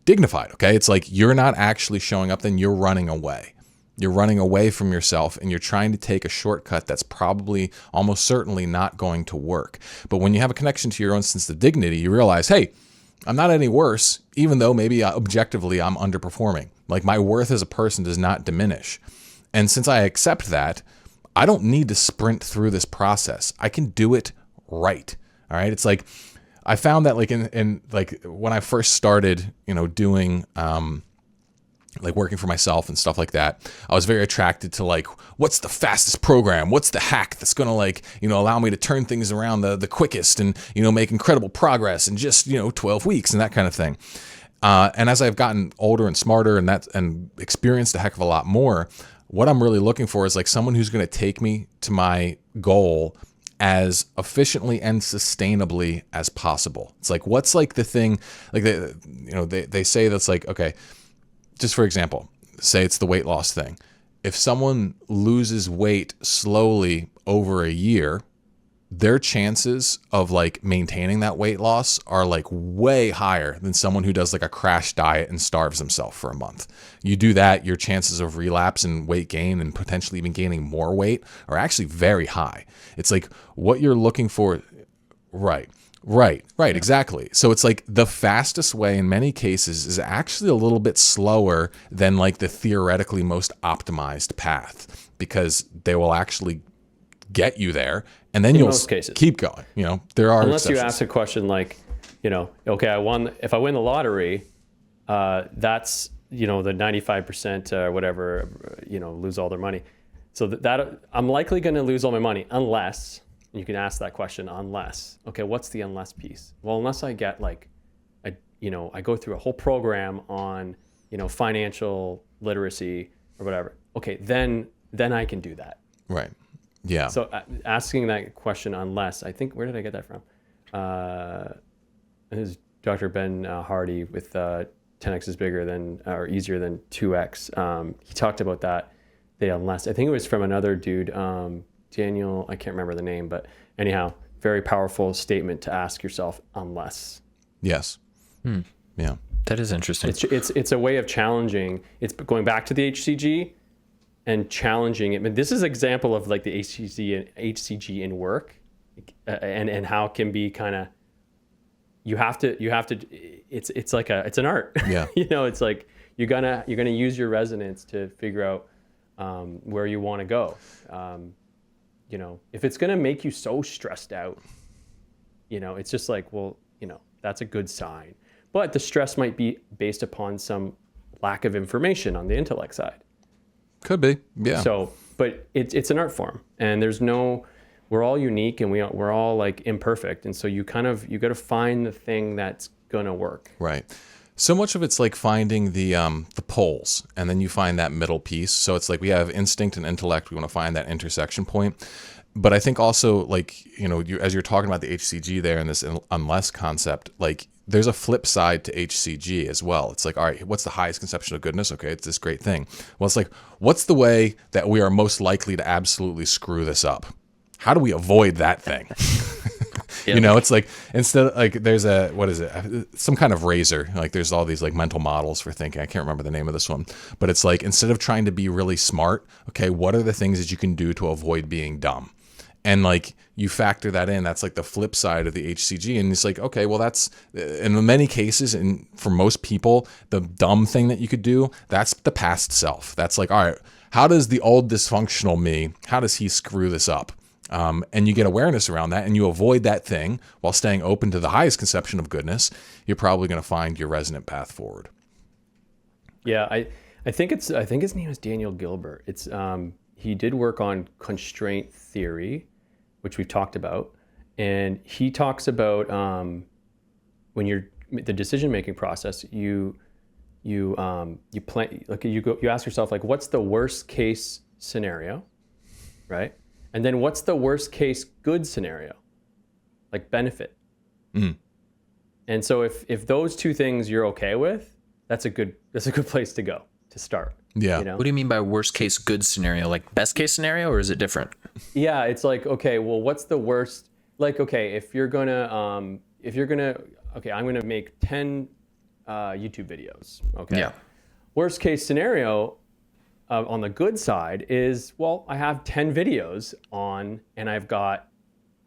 dignified. Okay. It's like, you're not actually showing up, then you're running away. You're running away from yourself, and you're trying to take a shortcut that's probably almost certainly not going to work. But when you have a connection to your own sense of dignity, you realize, hey, I'm not any worse, even though maybe objectively I'm underperforming. Like, my worth as a person does not diminish. And since I accept that, I don't need to sprint through this process. I can do it right. All right. It's like, I found that like in like when I first started, doing, like working for myself and stuff like that, I was very attracted to like, what's the fastest program? What's the hack that's going to like, allow me to turn things around the quickest and, make incredible progress in just, 12 weeks and that kind of thing. And as I've gotten older and smarter and experienced a heck of a lot more, what I'm really looking for is like someone who's going to take me to my goal as efficiently and sustainably as possible. It's like, what's like the thing, like they say that's like, okay, just for example, say it's the weight loss thing. If someone loses weight slowly over a year, their chances of like maintaining that weight loss are like way higher than someone who does like a crash diet and starves himself for a month. You do that, your chances of relapse and weight gain and potentially even gaining more weight are actually very high. It's like what you're looking for. Right, exactly. So it's like the fastest way in many cases is actually a little bit slower than like the theoretically most optimized path, because they will actually get you there, and then you'll most cases. keep going. You know, there are Unless exceptions. you ask a question like, you know, okay, if I win the lottery, that's, you know, the 95% or whatever, you know, lose all their money. So that I'm likely going to lose all my money unless, you can ask that question, unless, okay, what's the unless piece? Well, unless I get like, I go through a whole program on, you know, financial literacy or whatever. Okay, then I can do that. Right. Yeah. So asking that question, unless, I think, where did I get that from? It was Dr. Ben Hardy with 10x is bigger than, or easier than 2x. He talked about that, the unless. I think it was from another dude, Daniel, I can't remember the name, but anyhow, very powerful statement to ask yourself, unless. Yes. Yeah. That is interesting. It's a way of challenging. It's going back to the HCG and challenging it. But this is an example of like the HCG in work, and how it can be kind of. You have to. It's like it's an art. Yeah. You know, it's like you're gonna use your resonance to figure out where you want to go. You know, if it's gonna make you so stressed out, you know, it's just like, well, you know, that's a good sign. But the stress might be based upon some lack of information on the intellect side. Could be. Yeah. So, but it's an art form, and we're all unique, and we're all like imperfect, and so you got to find the thing that's gonna work. Right. So much of it's like finding the poles, and then you find that middle piece. So it's like we have instinct and intellect. We want to find that intersection point. But I think also, like, you know, as you're talking about the HCG there and this unless concept, like there's a flip side to HCG as well. It's like, all right, what's the highest conception of goodness? Okay, it's this great thing. Well, it's like, what's the way that we are most likely to absolutely screw this up? How do we avoid that thing? You know, it's like, instead of like, there's some kind of razor, like there's all these like mental models for thinking. I can't remember the name of this one, but it's like, instead of trying to be really smart, okay, what are the things that you can do to avoid being dumb? And like you factor that in, that's like the flip side of the HCG. And it's like, okay, well, that's in many cases, and for most people, the dumb thing that you could do, that's the past self. That's like, all right, how does the old dysfunctional me, how does he screw this up? And you get awareness around that, and you avoid that thing while staying open to the highest conception of goodness. You're probably going to find your resonant path forward. Yeah, I think his name is Daniel Gilbert. It's he did work on constraint theory, which we've talked about, and he talks about when you're the decision making process, you plan, like you ask yourself, like, what's the worst case scenario, right? And then what's the worst case good scenario, like benefit. And so if those two things you're okay with, that's a good place to go to start. Yeah. You know? What do you mean by worst case good scenario? Like best case scenario, or is it different? Yeah, it's like, okay, well, what's the worst? Like, okay, if you're gonna, okay, I'm gonna make 10 YouTube videos. Okay. Yeah. Worst case scenario on the good side is, well, I have 10 videos on, and I've got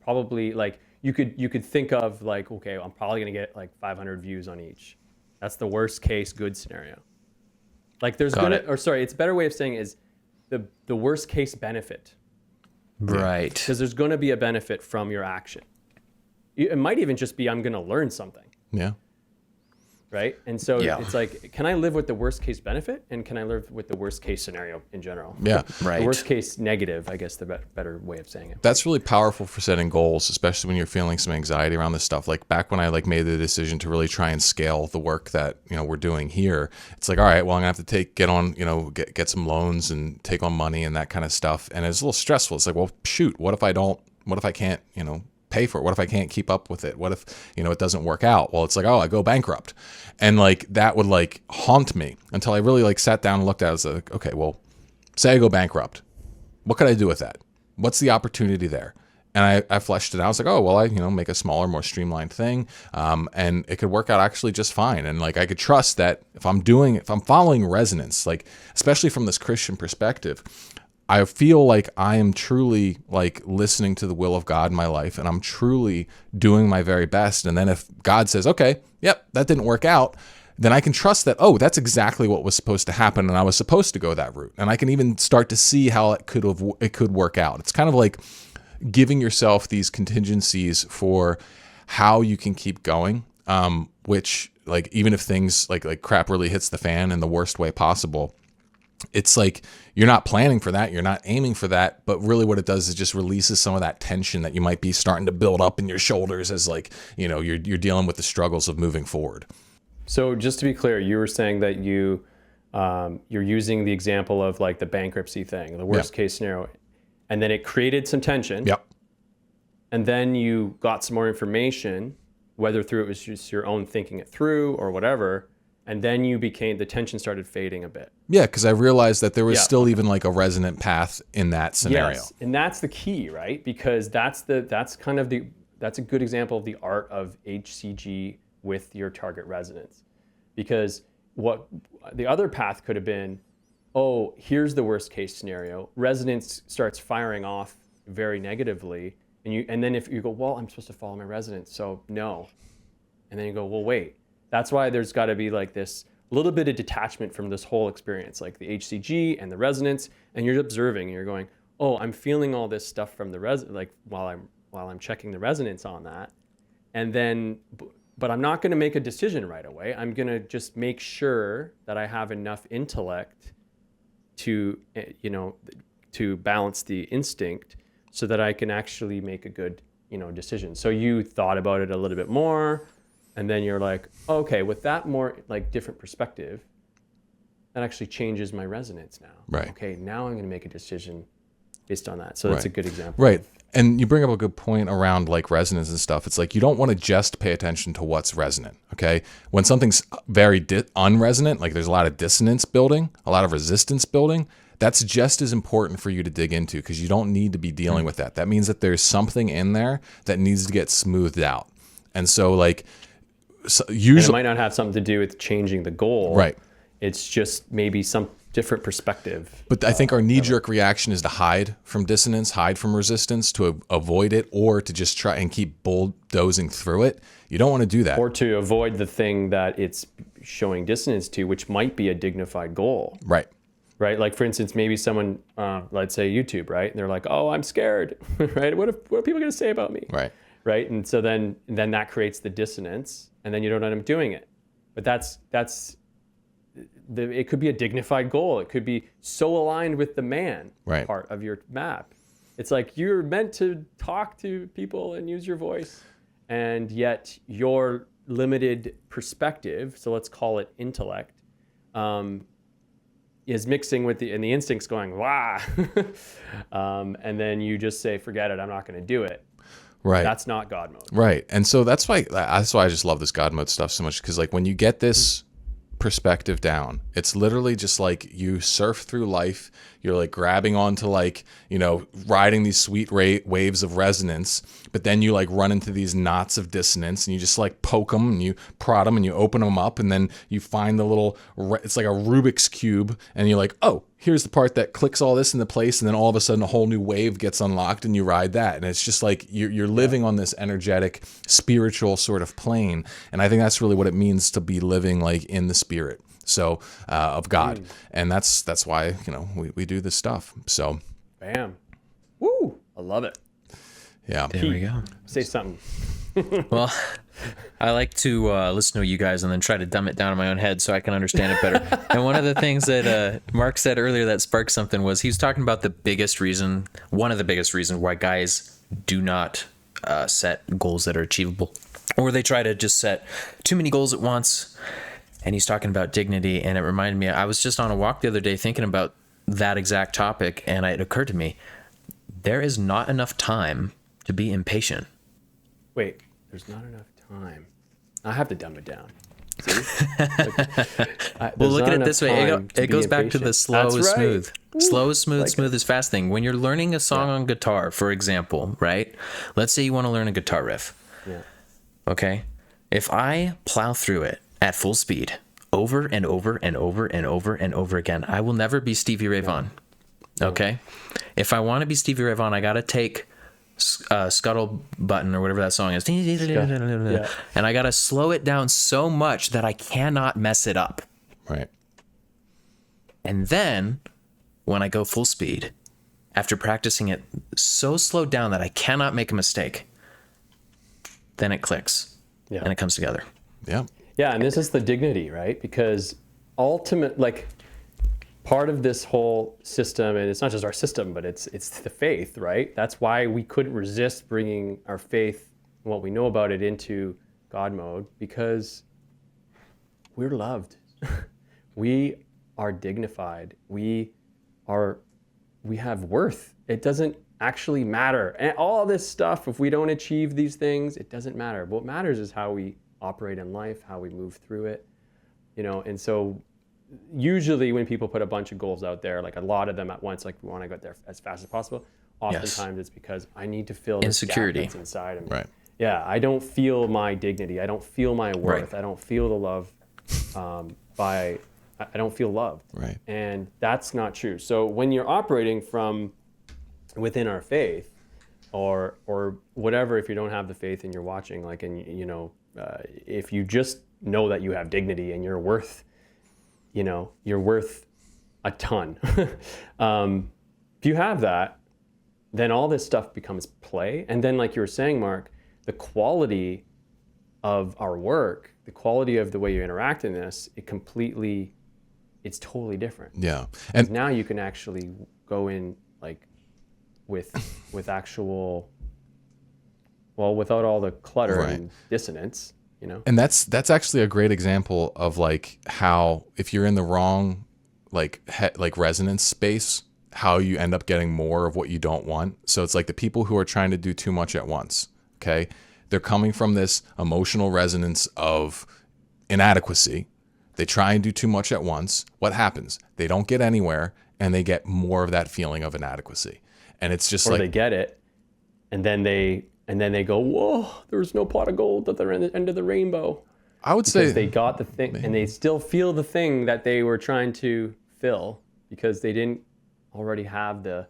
probably like you could think of like, okay, I'm probably gonna get like 500 views on each. That's the worst case good scenario. Like there's it's a better way of saying is the worst case benefit. Right. Because there's going to be a benefit from your action. It might even just be, I'm going to learn something. Yeah. Right. And so it's like, can I live with the worst case benefit, and can I live with the worst case scenario in general? Yeah. Right. The worst case negative, I guess the better way of saying it. That's really powerful for setting goals, especially when you're feeling some anxiety around this stuff. Like back when I like made the decision to really try and scale the work that, you know, we're doing here, it's like, all right, well, I'm gonna have to get some loans and take on money and that kind of stuff. And it's a little stressful. It's like, well, shoot, what if I can't, you know, pay for it? What if I can't keep up with it? What if, you know, it doesn't work out? Well, it's like, oh, I go bankrupt. And like that would like haunt me until I really like sat down and looked at it. I was like, okay, well, say I go bankrupt. What could I do with that? What's the opportunity there? And I fleshed it out. I was like, oh, well, I, you know, make a smaller, more streamlined thing. And it could work out actually just fine. And like, I could trust that if I'm following resonance, like, especially from this Christian perspective, I feel like I am truly like listening to the will of God in my life, and I'm truly doing my very best. And then if God says, okay, yep, that didn't work out, then I can trust that, oh, that's exactly what was supposed to happen, and I was supposed to go that route. And I can even start to see how it could work out. It's kind of like giving yourself these contingencies for how you can keep going, which like even if things like crap really hits the fan in the worst way possible, it's like you're not planning for that, you're not aiming for that, but really what it does is just releases some of that tension that you might be starting to build up in your shoulders as like, you know, you're dealing with the struggles of moving forward. So just to be clear, you were saying that you're using the example of like the bankruptcy thing, the worst case scenario, and then it created some tension. Yep. And then you got some more information, whether through it was just your own thinking it through or whatever, and then the tension started fading a bit. Yeah, because I realized that there was still even like a resonant path in that scenario. Yes, and that's the key, right? Because that's a good example of the art of HCG with your target resonance. Because what the other path could have been, oh, here's the worst case scenario. Resonance starts firing off very negatively, and then if you go, well, I'm supposed to follow my resonance, so no. And then you go, well, wait. That's why there's got to be like this little bit of detachment from this whole experience, like the HCG and the resonance, and you're observing and you're going, oh, I'm feeling all this stuff from the like while I'm checking the resonance on that, and then, but I'm not going to make a decision right away. I'm going to just make sure that I have enough intellect to, to balance the instinct, so that I can actually make a good, decision. So you thought about it a little bit more. And then you're like, okay, with that more like different perspective, that actually changes my resonance now. Right. Okay, now I'm going to make a decision based on that. So that's a good example. Right. And you bring up a good point around like resonance and stuff. It's like you don't want to just pay attention to what's resonant. Okay. When something's very unresonant, like there's a lot of dissonance building, a lot of resistance building, that's just as important for you to dig into, because you don't need to be dealing with that. That means that there's something in there that needs to get smoothed out. And so like, usually, and it might not have something to do with changing the goal. Right. It's just maybe some different perspective. But I think our knee-jerk reaction is to hide from dissonance, hide from resistance, to avoid it, or to just try and keep bulldozing through it. You don't want to do that. Or to avoid the thing that it's showing dissonance to, which might be a dignified goal. Right. Right. Like, for instance, maybe someone, let's say YouTube, right? And they're like, oh, I'm scared, right? What are people going to say about me? Right. Right. And so then that creates the dissonance, and then you don't end up doing it. But it could be a dignified goal. It could be so aligned with the man part of your map. It's like you're meant to talk to people and use your voice, and yet your limited perspective, so let's call it intellect, is mixing with the instincts going, wah. And then you just say, forget it, I'm not going to do it. Right. That's not God mode. Right. And so that's why I just love this God mode stuff so much, because like when you get this perspective down, it's literally just like you surf through life. You're like grabbing onto like, riding these sweet waves of resonance, but then you like run into these knots of dissonance, and you just like poke them and you prod them and you open them up, and then you find the little, it's like a Rubik's cube, and you're like, oh, here's the part that clicks all this into place, and then all of a sudden a whole new wave gets unlocked and you ride that. And it's just like you're living on this energetic, spiritual sort of plane. And I think that's really what it means to be living like in the spirit. So of God. And that's why, we do this stuff. So bam. Woo. I love it. Yeah. There we go. Say something. Well, I like to listen to you guys and then try to dumb it down in my own head so I can understand it better. And one of the things that Mark said earlier that sparked something was he was talking about one of the biggest reasons why guys do not set goals that are achievable, or they try to just set too many goals at once. And he's talking about dignity, and it reminded me, I was just on a walk the other day thinking about that exact topic, and it occurred to me, there is not enough time to be impatient. Wait, there's not enough time. I have to dumb it down. See? Well, look at it this way. It goes back to the slow is right. smooth. Slow is smooth, smooth is fast thing. When you're learning a song on guitar, for example, right? Let's say you want to learn a guitar riff. Yeah. Okay? If I plow through it at full speed over and over and over and over and over again, I will never be Stevie Ray Vaughan. Okay? If I want to be Stevie Ray Vaughan, I got to take Scuttle Button or whatever that song is. Yeah. And I got to slow it down so much that I cannot mess it up. Right. And then when I go full speed, after practicing it so slowed down that I cannot make a mistake, then it clicks and it comes together. Yeah. Yeah, and this is the dignity, right? Because part of this whole system, and it's not just our system, but it's the faith, right? That's why we couldn't resist bringing our faith, what we know about it, into God mode, because we're loved. We are dignified. We have worth. It doesn't actually matter. And all this stuff, if we don't achieve these things, it doesn't matter. What matters is how we operate in life, how we move through it, and so usually when people put a bunch of goals out there, like a lot of them at once, like we want to get there as fast as possible, oftentimes it's because I need to fill this gap that's inside of me. Right. Yeah, I don't feel my dignity. I don't feel my worth. I don't feel the love I don't feel loved. Right. And that's not true. So when you're operating from within our faith, or whatever, if you don't have the faith and you're watching, like, and if you just know that you have dignity and you're worth a ton. If you have that, then all this stuff becomes play. And then, like you were saying, Mark, the quality of our work, the quality of the way you interact in this, it's totally different. Yeah. And now you can actually go in like with actual, without all the clutter and dissonance, And that's actually a great example of like how if you're in the wrong like resonance space, how you end up getting more of what you don't want. So it's like the people who are trying to do too much at once, okay? They're coming from this emotional resonance of inadequacy. They try and do too much at once. What happens? They don't get anywhere, and they get more of that feeling of inadequacy. And it's just they get it, and then they go, whoa, there's no pot of gold at the end of the rainbow. I would say they got the thing, and they still feel the thing that they were trying to fill because they didn't already have the.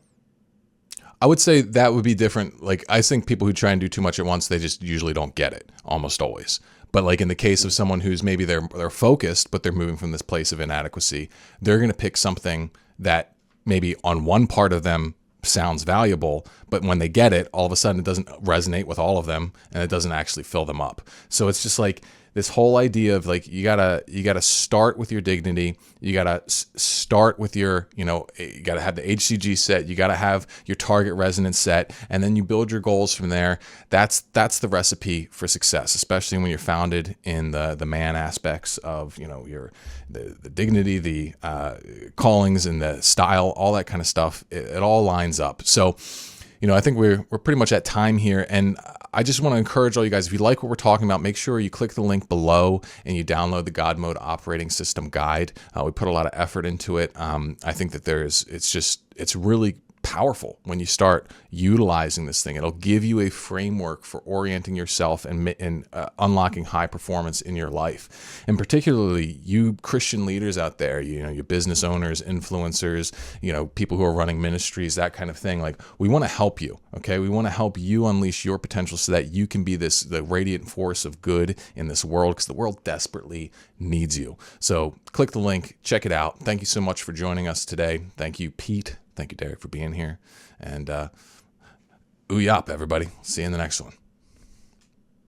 I would say that would be different. Like, I think people who try and do too much at once, they just usually don't get it, almost always. But like in the case of someone who's maybe they're focused, but they're moving from this place of inadequacy, they're going to pick something that maybe on one part of them sounds valuable, but when they get it, all of a sudden it doesn't resonate with all of them, and it doesn't actually fill them up. So it's just like this whole idea of like you gotta start with your dignity. You gotta start with your, you gotta have the HCG set. You gotta have your target resonance set, and then you build your goals from there. That's the recipe for success, especially when you're founded in the man aspects of the dignity, the callings, and the style, all that kind of stuff. It all lines up. So, I think we're pretty much at time here, and I just want to encourage all you guys, if you like what we're talking about, make sure you click the link below and you download the God Mode Operating System Guide. We put a lot of effort into it. I think that it's really powerful when you start utilizing this thing. It'll give you a framework for orienting yourself and unlocking high performance in your life. And particularly you Christian leaders out there, your business owners, influencers, people who are running ministries, that kind of thing. Like, we want to help you, okay? We want to help you unleash your potential so that you can be the radiant force of good in this world, because the world desperately needs you. So click the link, check it out. Thank you so much for joining us today. Thank you, Pete. Thank you, Derek, for being here. And ooh-yop, everybody. See you in the next one.